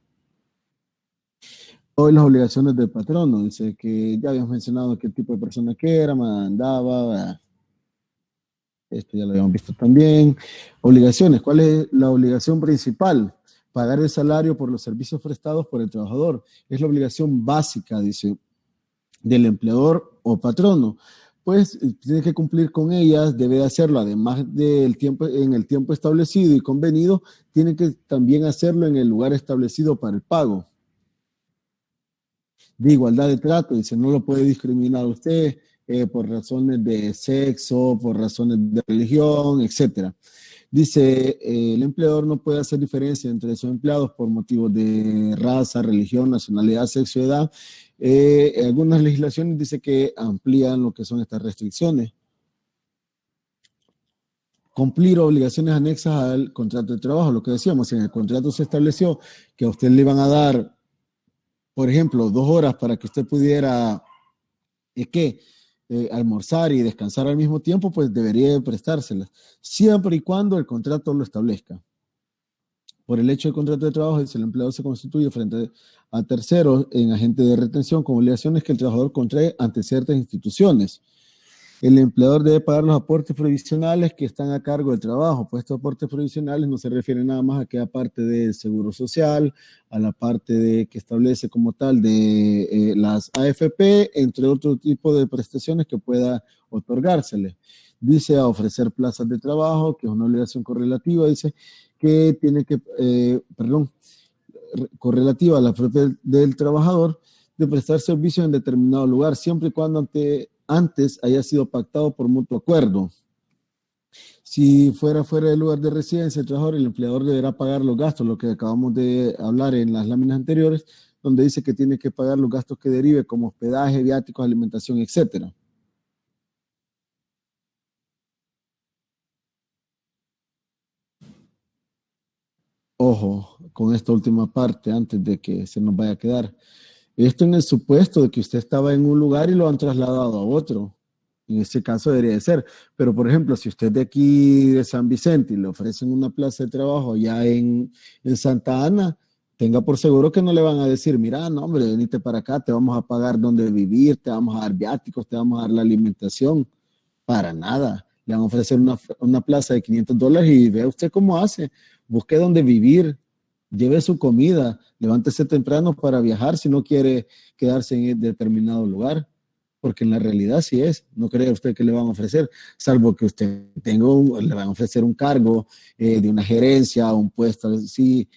Hoy las obligaciones del patrono, dice que ya habíamos mencionado qué tipo de persona que era, mandaba, esto ya lo habíamos visto también. Obligaciones, ¿cuál es la obligación principal? Pagar el salario por los servicios prestados por el trabajador. Es la obligación básica, dice, del empleador o patrono. Pues tiene que cumplir con ellas, debe hacerlo, además del tiempo, en el tiempo establecido y convenido, tiene que también hacerlo en el lugar establecido para el pago. De igualdad de trato, dice, no lo puede discriminar usted por razones de sexo, por razones de religión, etcétera. Dice, el empleador no puede hacer diferencia entre sus empleados por motivos de raza, religión, nacionalidad, sexo, edad. Algunas legislaciones dice que amplían lo que son estas restricciones. Cumplir obligaciones anexas al contrato de trabajo, lo que decíamos, si en el contrato se estableció que a usted le iban a dar, por ejemplo, 2 horas para que usted pudiera almorzar y descansar al mismo tiempo, pues debería prestárselas, siempre y cuando el contrato lo establezca. Por el hecho del contrato de trabajo, el empleador se constituye frente a terceros en agente de retención con obligaciones que el trabajador contrae ante ciertas instituciones. El empleador debe pagar los aportes provisionales que están a cargo del trabajo, pues estos aportes provisionales no se refieren nada más a aquella parte del seguro social, a la parte que establece como tal de las AFP, entre otro tipo de prestaciones que pueda otorgársele. Dice a ofrecer plazas de trabajo, que es una obligación correlativa, dice que tiene que, correlativa a la propia del trabajador, de prestar servicios en determinado lugar, siempre y cuando antes haya sido pactado por mutuo acuerdo. Si fuera del lugar de residencia el trabajador, el empleador deberá pagar los gastos, lo que acabamos de hablar en las láminas anteriores, donde dice que tiene que pagar los gastos que derive, como hospedaje, viáticos, alimentación, etcétera. Ojo con esta última parte antes de que se nos vaya a quedar. Esto en el supuesto de que usted estaba en un lugar y lo han trasladado a otro. En ese caso debería de ser. Pero, por ejemplo, si usted de aquí de San Vicente y le ofrecen una plaza de trabajo ya en Santa Ana, tenga por seguro que no le van a decir, mira, no, hombre, venite para acá, te vamos a pagar donde vivir, te vamos a dar viáticos, te vamos a dar la alimentación. Para nada. Le van a ofrecer una plaza de $500 y vea usted cómo hace. Busque dónde vivir, lleve su comida, levántese temprano para viajar si no quiere quedarse en determinado lugar, porque en la realidad sí es. No cree usted que le van a ofrecer, salvo que usted le van a ofrecer un cargo de una gerencia, un puesto así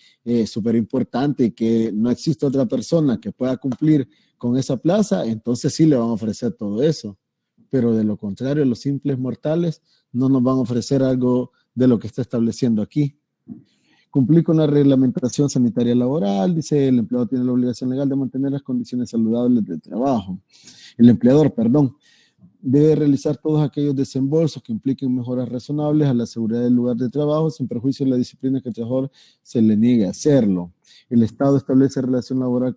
súper importante y que no existe otra persona que pueda cumplir con esa plaza, entonces sí le van a ofrecer todo eso. Pero de lo contrario, los simples mortales no nos van a ofrecer algo de lo que está estableciendo aquí. Cumplir con la reglamentación sanitaria laboral, dice el empleador tiene la obligación legal de mantener las condiciones saludables del trabajo. El empleador, debe realizar todos aquellos desembolsos que impliquen mejoras razonables a la seguridad del lugar de trabajo sin perjuicio de la disciplina que el trabajador se le niegue a hacerlo. El Estado establece relación laboral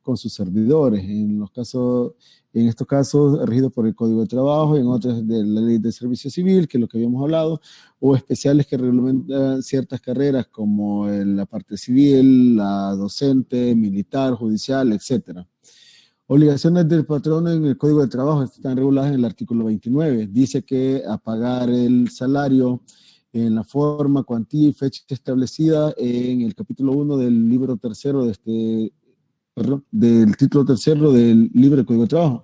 con sus servidores, en estos casos regidos por el Código de Trabajo, en otros de la Ley de Servicio Civil, que es lo que habíamos hablado, o especiales que reglamentan ciertas carreras como la parte civil, la docente, militar, judicial, etcétera. Obligaciones del patrono en el Código de Trabajo están reguladas en el artículo 29. Dice que a pagar el salario en la forma, cuantía y fecha establecida en el capítulo 1 del libro tercero del título tercero del libro del Código de Trabajo.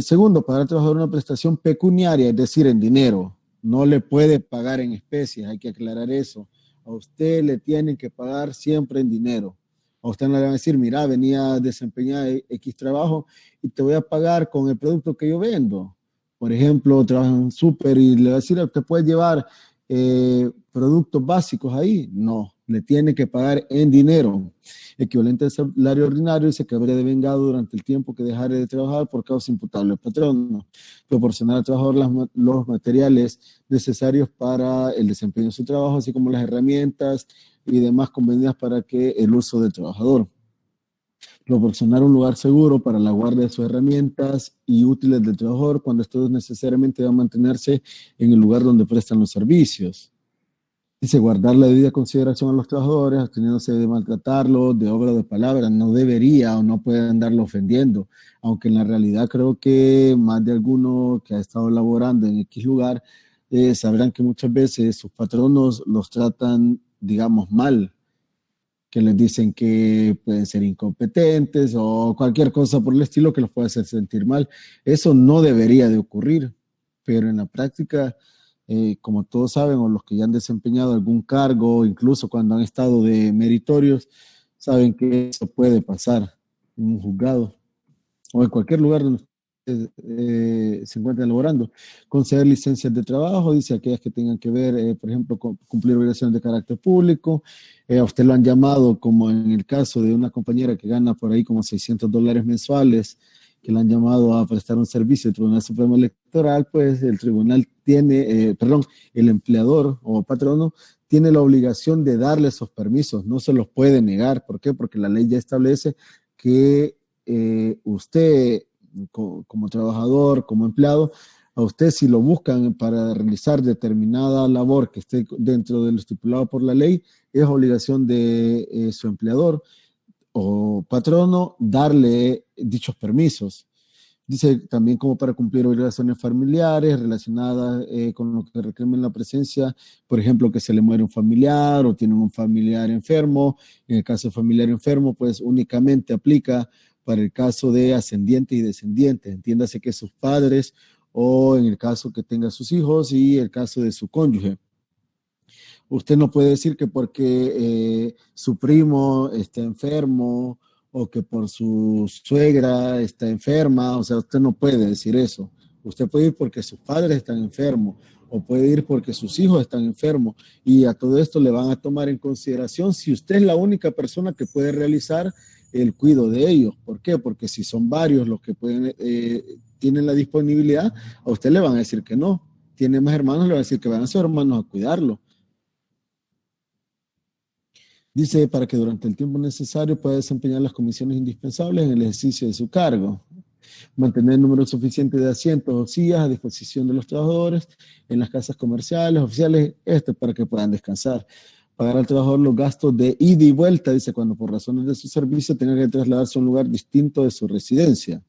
Segundo, pagar al trabajador una prestación pecuniaria, es decir, en dinero. No le puede pagar en especies, hay que aclarar eso. A usted le tienen que pagar siempre en dinero. A usted no le van a decir, mira, venía a desempeñar X trabajo y te voy a pagar con el producto que yo vendo. Por ejemplo, trabaja en un súper y le va a decir, ¿te puedes llevar productos básicos ahí? No, le tiene que pagar en dinero, equivalente al salario ordinario, y se quedaría devengado durante el tiempo que dejare de trabajar por causa imputable al patrono. Proporcionar al trabajador los materiales necesarios para el desempeño de su trabajo, así como las herramientas y demás convenidas para que el uso del trabajador. Proporcionar un lugar seguro para la guardia de sus herramientas y útiles del trabajador cuando estos necesariamente van a mantenerse en el lugar donde prestan los servicios. Dice, guardar la debida consideración a los trabajadores, absteniéndose de maltratarlos, de obra o de palabra. No debería o no puede andarlo ofendiendo, aunque en la realidad creo que más de alguno que ha estado laborando en X lugar sabrán que muchas veces sus patronos los tratan, digamos, mal, que les dicen que pueden ser incompetentes o cualquier cosa por el estilo que los puede hacer sentir mal. Eso no debería de ocurrir, pero en la práctica, como todos saben, o los que ya han desempeñado algún cargo, incluso cuando han estado de meritorios, saben que eso puede pasar en un juzgado o en cualquier lugar donde se encuentren laborando. Conceder licencias de trabajo, dice aquellas que tengan que ver, por ejemplo, con cumplir obligaciones de carácter público. A usted lo han llamado, como en el caso de una compañera que gana por ahí como $600 mensuales, que la han llamado a prestar un servicio al Tribunal Supremo Electoral, pues el tribunal tiene, el empleador o patrono tiene la obligación de darle esos permisos, no se los puede negar. ¿Por qué? Porque la ley ya establece que usted como trabajador, como empleado, a usted si lo buscan para realizar determinada labor que esté dentro de lo estipulado por la ley, es obligación de su empleador o patrono darle dichos permisos. Dice también como para cumplir obligaciones familiares relacionadas con lo que requieren la presencia, por ejemplo, que se le muere un familiar o tienen un familiar enfermo. En el caso de familiar enfermo, pues únicamente aplica para el caso de ascendientes y descendientes. Entiéndase que sus padres o en el caso que tenga sus hijos y el caso de su cónyuge. Usted no puede decir que porque su primo está enfermo o que por su suegra está enferma, o sea, usted no puede decir eso. Usted puede ir porque sus padres están enfermos o puede ir porque sus hijos están enfermos y a todo esto le van a tomar en consideración si usted es la única persona que puede realizar el cuidado de ellos. ¿Por qué? Porque si son varios los que pueden, tienen la disponibilidad, a usted le van a decir que no. Tiene más hermanos, le van a decir que van a ser hermanos a cuidarlo. Dice, para que durante el tiempo necesario pueda desempeñar las comisiones indispensables en el ejercicio de su cargo. Mantener el número suficiente de asientos o sillas a disposición de los trabajadores en las casas comerciales, oficiales, esto es para que puedan descansar. Pagar al trabajador los gastos de ida y vuelta, dice, cuando por razones de su servicio tenga que trasladarse a un lugar distinto de su residencia.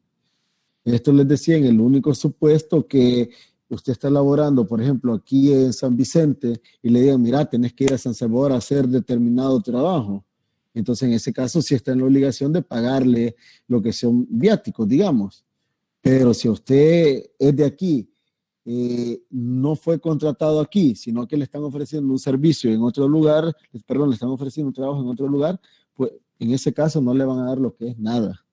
Esto les decía en el único supuesto que usted está laborando, por ejemplo, aquí en San Vicente y le digan, mira, tenés que ir a San Salvador a hacer determinado trabajo. Entonces, en ese caso, sí está en la obligación de pagarle lo que son viáticos, digamos. Pero si usted es de aquí, no fue contratado aquí, sino que le están ofreciendo un servicio en otro lugar, perdón, le están ofreciendo un trabajo en otro lugar, pues en ese caso no le van a dar lo que es nada.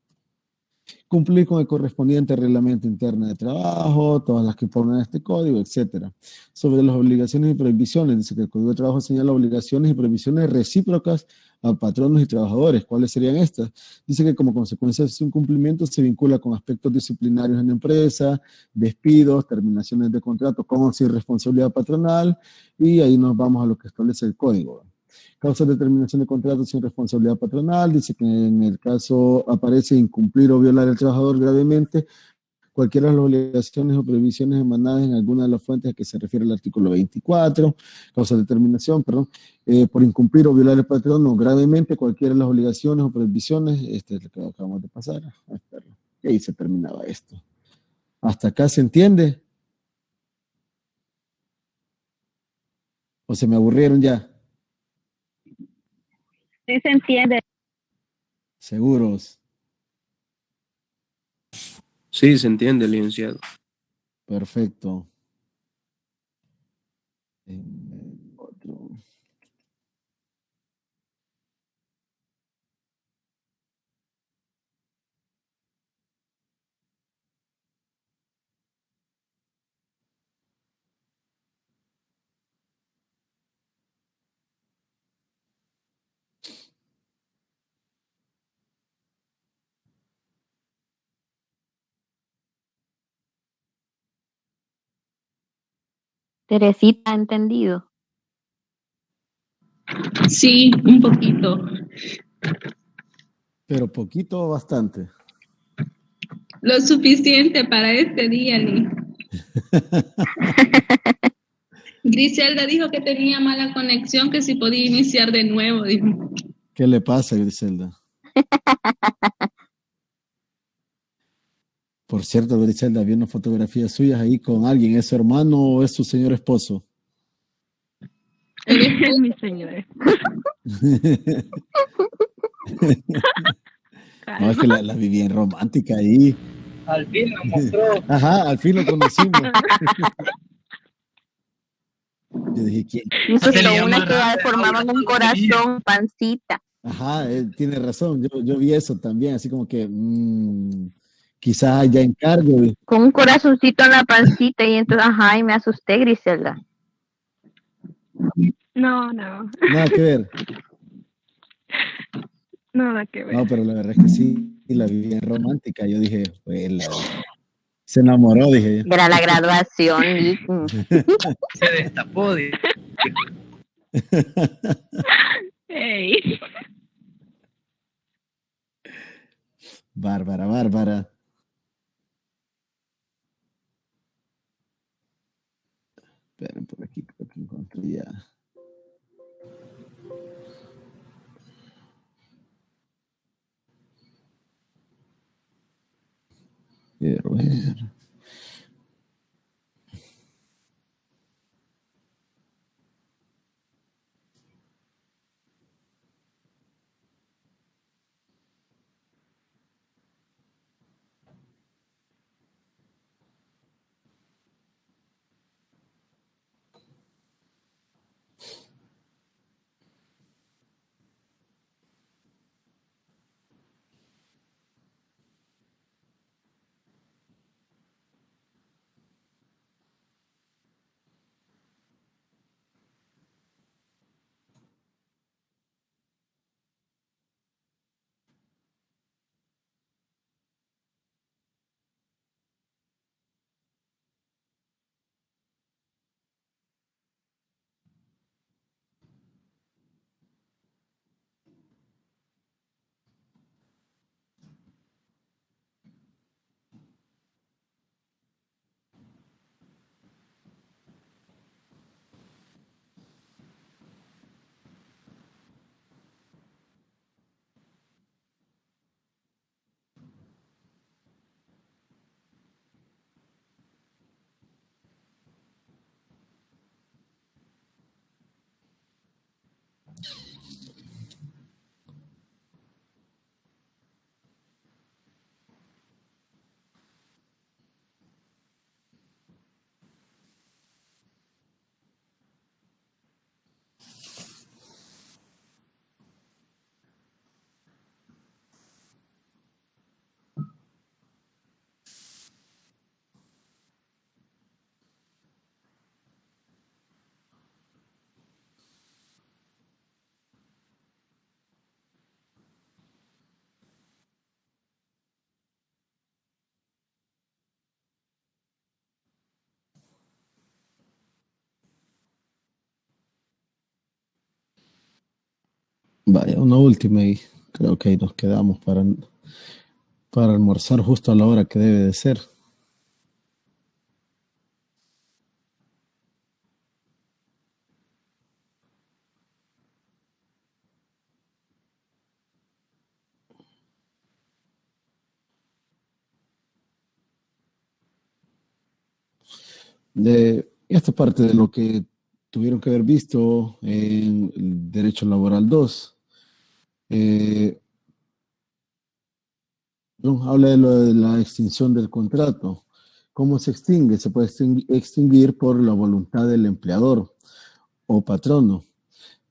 Cumplir con el correspondiente reglamento interno de trabajo, todas las que pongan este código, etcétera. Sobre las obligaciones y prohibiciones, dice que el Código de Trabajo señala obligaciones y prohibiciones recíprocas a patronos y trabajadores. ¿Cuáles serían estas? Dice que como consecuencia de su incumplimiento se vincula con aspectos disciplinarios en la empresa, despidos, terminaciones de contratos con o sin responsabilidad patronal, y ahí nos vamos a lo que establece el código. Causas de terminación de contratos sin responsabilidad patronal, dice que en el caso aparece incumplir o violar al trabajador gravemente cualquiera de las obligaciones o prohibiciones emanadas en alguna de las fuentes a que se refiere el artículo 24, causas de terminación, perdón, por incumplir o violar el patrono gravemente cualquiera de las obligaciones o prohibiciones, este es lo que acabamos de pasar, y ahí se terminaba esto. ¿Hasta acá se entiende? ¿O se me aburrieron ya? Sí se entiende. ¿Seguros? Sí, se entiende, licenciado. Perfecto. Otro. Teresita, ¿ha entendido? Sí, un poquito. Pero poquito o bastante. Lo suficiente para este día, Lee. Griselda dijo que tenía mala conexión, que si podía iniciar de nuevo, dijo. ¿Qué le pasa, Griselda? Por cierto, Griselda, vi una fotografía suya ahí con alguien. ¿Es su hermano o es su señor esposo? Es mi señora. No, es que la vi bien romántica ahí. Al fin lo mostró. Ajá, al fin lo conocimos. Yo dije, ¿quién? Incluso una que ya formaban un corazón, pancita. Ajá, tiene razón. Yo vi eso también, así como que quizás ya encargo. Con un corazoncito en la pancita y entonces, ajá, y me asusté, Griselda. No. Nada que ver. Nada que ver. No, pero la verdad es que sí, la vi bien romántica. Yo dije, pues, se enamoró, dije yo. Era la graduación, Se destapó. Hey. Bárbara. Esperen, por aquí creo que encontré ya. Quiero ver. Vaya, una última y creo que ahí nos quedamos para almorzar justo a la hora que debe de ser. Esta parte de lo que tuvieron que haber visto en el Derecho Laboral 2. Habla de lo de la extinción del contrato. ¿Cómo se extingue? Se puede extinguir por la voluntad del empleador o patrono.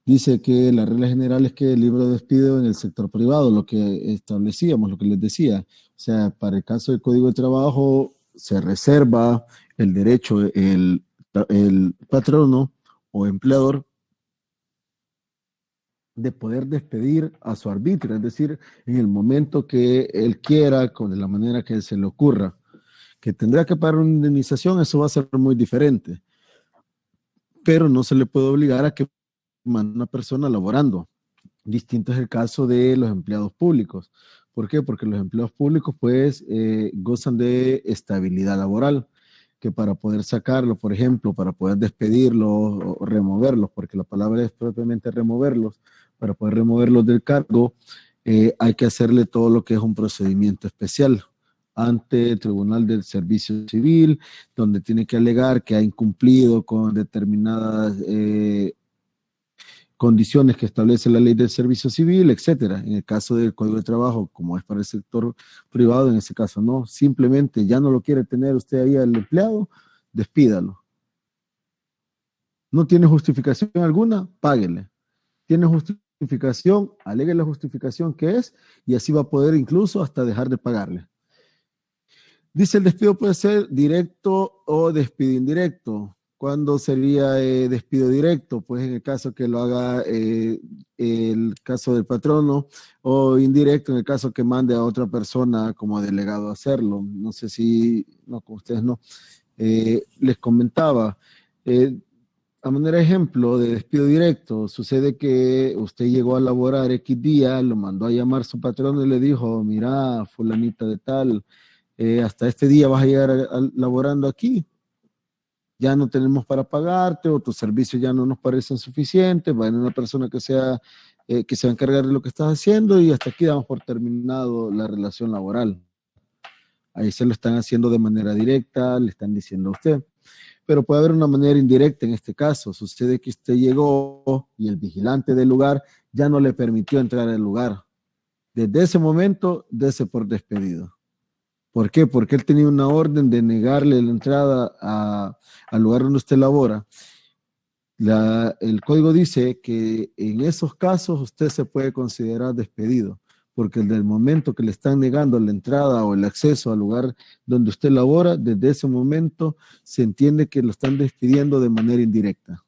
Dice que la regla general es que el libre despido en el sector privado, lo que establecíamos, lo que les decía. O sea, para el caso del Código de Trabajo se reserva el derecho, el patrono o empleador de poder despedir a su arbitrio, es decir, en el momento que él quiera, con la manera que se le ocurra. Que tendrá que pagar una indemnización, eso va a ser muy diferente. pero no se le puede obligar a que mande una persona laborando. Distinto es el caso de los empleados públicos. ¿Por qué? Porque los empleados públicos pues gozan de estabilidad laboral, que para poder sacarlos, por ejemplo, para poder despedirlos o removerlos, porque la palabra es propiamente removerlos, para poder removerlos del cargo, hay que hacerle todo lo que es un procedimiento especial ante el Tribunal del Servicio Civil, donde tiene que alegar que ha incumplido con determinadas condiciones que establece la ley del servicio civil, etcétera. En el caso del Código de Trabajo, como es para el sector privado, en ese caso no, simplemente ya no lo quiere tener usted ahí al empleado, despídalo. No tiene justificación alguna, páguele. Tiene justificación, alegue la justificación que es, y así va a poder incluso hasta dejar de pagarle. Dice, el despido puede ser directo o despido indirecto. ¿Cuándo sería despido directo? Pues en el caso que lo haga el caso del patrono, o indirecto en el caso que mande a otra persona como delegado a hacerlo. No sé si, no, con ustedes no. Les comentaba, a manera de ejemplo de despido directo, sucede que usted llegó a laborar X día, lo mandó a llamar su patrono y le dijo, mira, fulanita de tal, hasta este día vas a llegar laborando aquí. Ya no tenemos para pagarte, o tus servicios ya no nos parecen suficientes, va a haber una persona que se va a encargar de lo que estás haciendo, y hasta aquí damos por terminado la relación laboral. Ahí se lo están haciendo de manera directa, le están diciendo a usted. Pero puede haber una manera indirecta en este caso. Sucede que usted llegó y el vigilante del lugar ya no le permitió entrar al lugar. Desde ese momento, dése por despedido. ¿Por qué? Porque él tenía una orden de negarle la entrada al lugar donde usted labora. El código dice que en esos casos usted se puede considerar despedido, porque desde el momento que le están negando la entrada o el acceso al lugar donde usted labora, desde ese momento se entiende que lo están despidiendo de manera indirecta.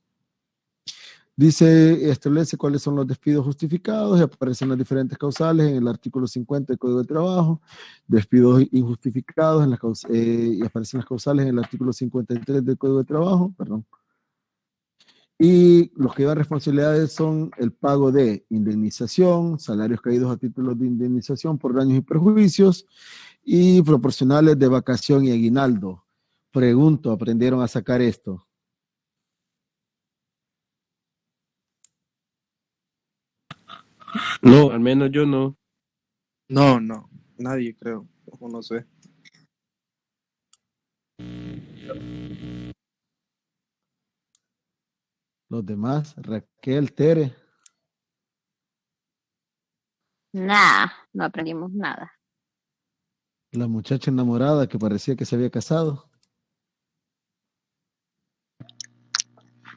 Dice, establece cuáles son los despidos justificados y aparecen las diferentes causales en el artículo 50 del Código de Trabajo, despidos injustificados y aparecen las causales en el artículo 53 del Código de Trabajo, perdón. Y los que llevan responsabilidades son el pago de indemnización, salarios caídos a título de indemnización por daños y perjuicios, y proporcionales de vacación y aguinaldo. Pregunto, ¿aprendieron a sacar esto? No, al menos yo no. No, nadie creo, o no sé. Los demás, Raquel, Tere. Nah, no aprendimos nada. La muchacha enamorada que parecía que se había casado.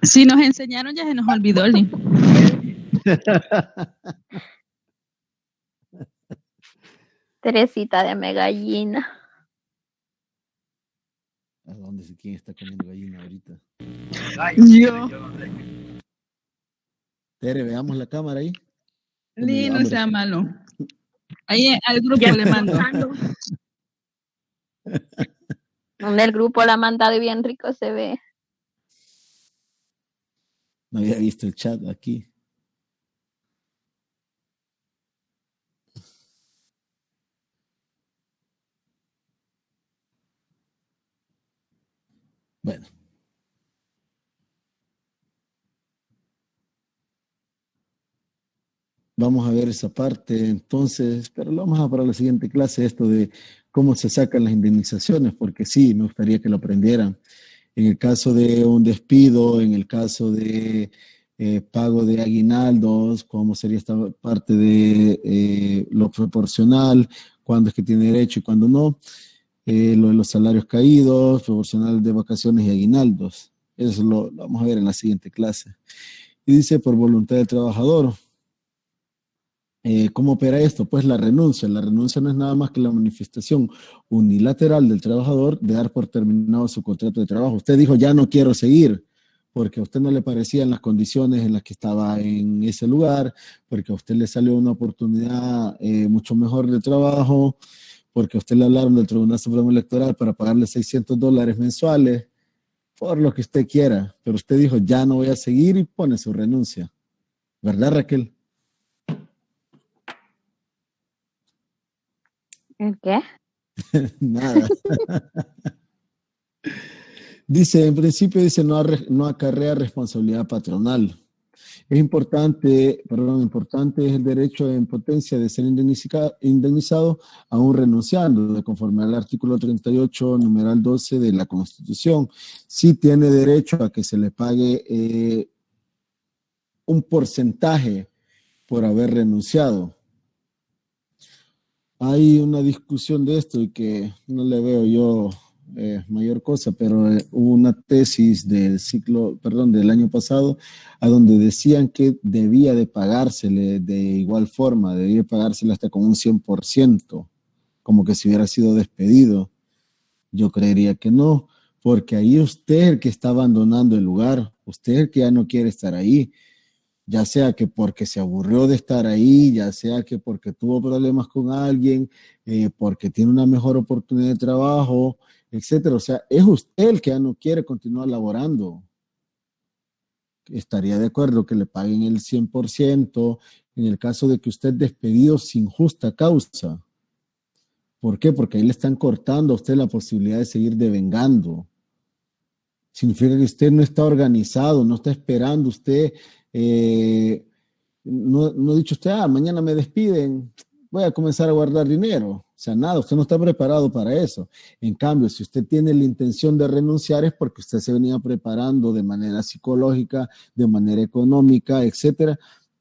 Si nos enseñaron, ya se nos olvidó, Lee. Teresita de gallina. ¿A dónde sé quién está comiendo gallina ahorita? Yo. Tere, veamos la cámara ahí. Lee, no sea malo. Ahí al grupo le mando. Donde el grupo la ha mandado y bien rico se ve. No había visto el chat aquí. Bueno. Vamos a ver esa parte entonces, pero lo vamos a para la siguiente clase, esto de cómo se sacan las indemnizaciones, porque sí, me gustaría que lo aprendieran. En el caso de un despido, en el caso de pago de aguinaldos, cómo sería esta parte de lo proporcional, cuándo es que tiene derecho y cuándo no, lo de los salarios caídos, proporcional de vacaciones y aguinaldos. Eso lo vamos a ver en la siguiente clase. Y dice, por voluntad del trabajador. ¿Cómo opera esto? Pues la renuncia. La renuncia no es nada más que la manifestación unilateral del trabajador de dar por terminado su contrato de trabajo. Usted dijo, ya no quiero seguir, porque a usted no le parecían las condiciones en las que estaba en ese lugar, porque a usted le salió una oportunidad mucho mejor de trabajo, porque a usted le hablaron del Tribunal Supremo Electoral para pagarle $600 mensuales, por lo que usted quiera, pero usted dijo, ya no voy a seguir y pone su renuncia. ¿Verdad, Raquel? ¿Qué? Nada. Dice, en principio, dice, no acarrea responsabilidad patronal. Es importante es el derecho en potencia de ser indemnizado aún renunciando, de conforme al artículo 38, numeral 12 de la Constitución. Sí tiene derecho a que se le pague un porcentaje por haber renunciado. Hay una discusión de esto y que no le veo yo mayor cosa, pero hubo una tesis del año pasado, a donde decían que debía de pagársele de igual forma, debía pagársele hasta con un 100%, como que si hubiera sido despedido. Yo creería que no, porque ahí usted es el que está abandonando el lugar, usted es el que ya no quiere estar ahí, ya sea que porque se aburrió de estar ahí, ya sea que porque tuvo problemas con alguien, porque tiene una mejor oportunidad de trabajo, etcétera. O sea, es usted el que ya no quiere continuar laborando. Estaría de acuerdo que le paguen el 100% en el caso de que usted es despedido sin justa causa. ¿Por qué? Porque ahí le están cortando a usted la posibilidad de seguir devengando. Significa que usted no está organizado, no está esperando usted, no ha dicho usted, mañana me despiden, voy a comenzar a guardar dinero. O sea, nada, usted no está preparado para eso. En cambio, si usted tiene la intención de renunciar es porque usted se venía preparando de manera psicológica, de manera económica, etcétera,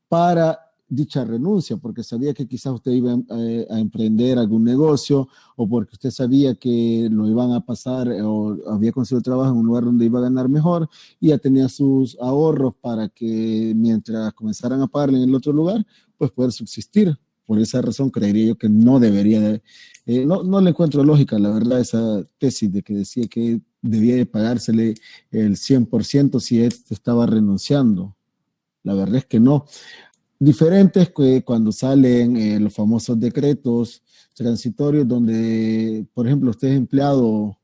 para dicha renuncia, porque sabía que quizás usted iba a emprender algún negocio o porque usted sabía que lo iban a pasar o había conseguido trabajo en un lugar donde iba a ganar mejor y ya tenía sus ahorros para que mientras comenzaran a pagarle en el otro lugar, pues poder subsistir. Por esa razón creería yo que no debería de, no le encuentro lógica, la verdad, esa tesis de que decía que debía de pagársele el 100% si estaba renunciando. La verdad es que no. Diferente es que cuando salen los famosos decretos transitorios donde, por ejemplo, usted es empleado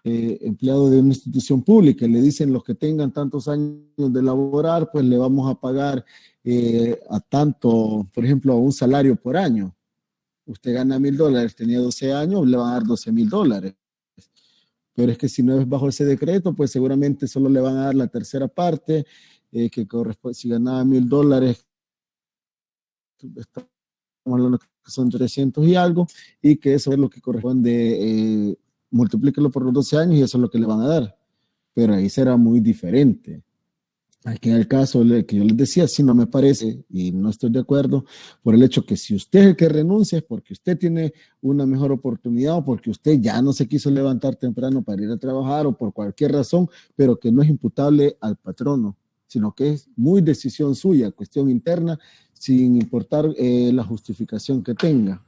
de una institución pública y le dicen los que tengan tantos años de laborar, pues le vamos a pagar a tanto, por ejemplo, a un salario por año. Usted gana $1,000, tenía 12 años, le van a dar $12,000. Pero es que si no es bajo ese decreto, pues seguramente solo le van a dar la tercera parte, que corresponde, si ganaba $1,000, estamos hablando que son 300 y algo, y que eso es lo que corresponde, multiplíquelo por los 12 años y eso es lo que le van a dar. Pero ahí será muy diferente. Aquí en el caso que yo les decía, sí no me parece y no estoy de acuerdo por el hecho que si usted es el que renuncia es porque usted tiene una mejor oportunidad o porque usted ya no se quiso levantar temprano para ir a trabajar o por cualquier razón, pero que no es imputable al patrono, sino que es muy decisión suya, cuestión interna, sin importar la justificación que tenga.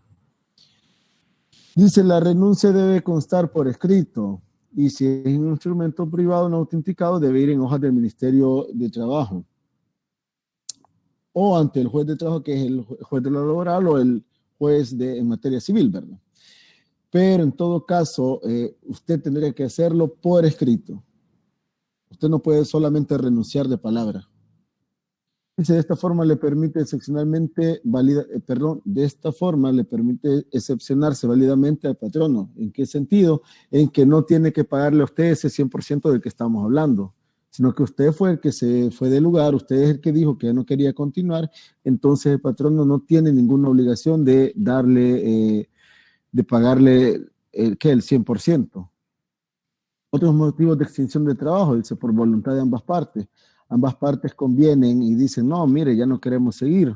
Dice, la renuncia debe constar por escrito y si es un instrumento privado no autenticado debe ir en hojas del Ministerio de Trabajo o ante el juez de trabajo, que es el juez de lo laboral o el juez en materia civil, ¿verdad? Pero en todo caso, usted tendría que hacerlo por escrito. Usted no puede solamente renunciar de palabra. Dice, de esta forma le permite excepcionalmente excepcionarse válidamente al patrono. ¿En qué sentido? En que no tiene que pagarle a usted ese 100% del que estamos hablando, sino que usted fue el que se fue del lugar, usted es el que dijo que ya no quería continuar, entonces el patrono no tiene ninguna obligación de darle, de pagarle el 100%. Otros motivos de extinción de trabajo, dice, por voluntad de ambas partes. Ambas partes convienen y dicen, no, mire, ya no queremos seguir,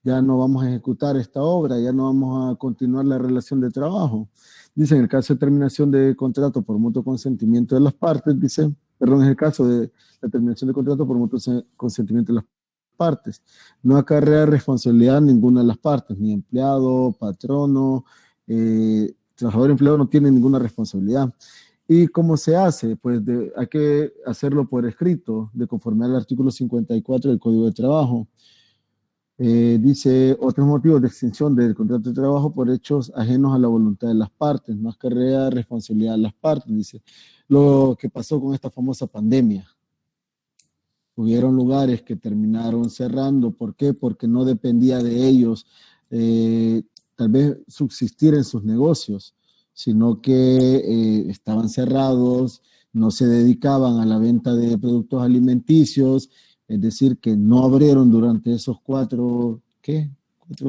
ya no vamos a ejecutar esta obra, ya no vamos a continuar la relación de trabajo. Dice, en el caso de terminación de contrato por mutuo consentimiento de las partes, dice, perdón, en el caso de la terminación de contrato por mutuo consentimiento de las partes, no acarrea responsabilidad ninguna de las partes, ni empleado, patrono, trabajador empleado no tiene ninguna responsabilidad. ¿Y cómo se hace? Pues hay que hacerlo por escrito, de conformidad al artículo 54 del Código de Trabajo. Dice, otros motivos de extinción del contrato de trabajo por hechos ajenos a la voluntad de las partes, no acarrea responsabilidad de las partes, dice. Lo que pasó con esta famosa pandemia. Hubieron lugares que terminaron cerrando. ¿Por qué? Porque no dependía de ellos tal vez subsistir en sus negocios, sino que estaban cerrados, no se dedicaban a la venta de productos alimenticios, es decir, que no abrieron durante esos 4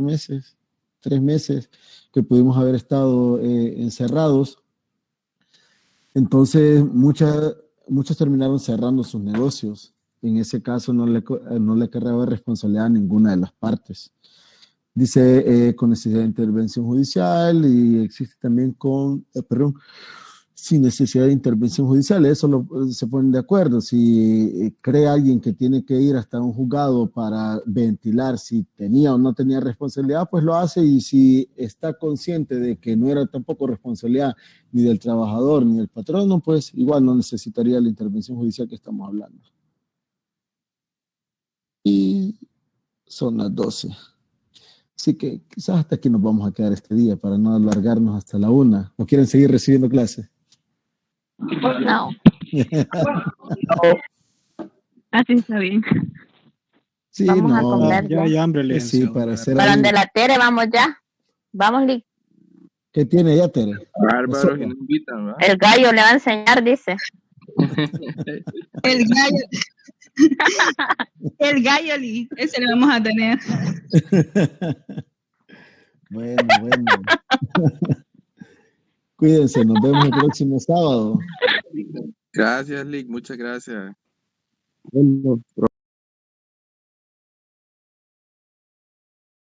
meses, 3 meses que pudimos haber estado encerrados. Entonces, muchos terminaron cerrando sus negocios. En ese caso no le cargaba responsabilidad a ninguna de las partes. Dice con necesidad de intervención judicial y existe también sin necesidad de intervención judicial. Eso se ponen de acuerdo. Si cree alguien que tiene que ir hasta un juzgado para ventilar si tenía o no tenía responsabilidad, pues lo hace, y si está consciente de que no era tampoco responsabilidad ni del trabajador ni del patrono, pues igual no necesitaría la intervención judicial que estamos hablando. Y son las 12. Así que quizás hasta aquí nos vamos a quedar este día para no alargarnos hasta la 1. ¿O quieren seguir recibiendo clases? No. Así está bien. Sí, Vamos a comer Ya hay hambre, pues sí, para hacer Para ahí. donde la Tere, vamos ya. Vamos, Lick. ¿Qué tiene ya, Tere? Bárbaro, que nos invitan, ¿verdad? El gallo le va a enseñar, dice. El gallo. El gallo, Lick. Ese lo vamos a tener. Bueno. Cuídense, nos vemos el próximo sábado. Gracias, Lick, muchas gracias. Bueno,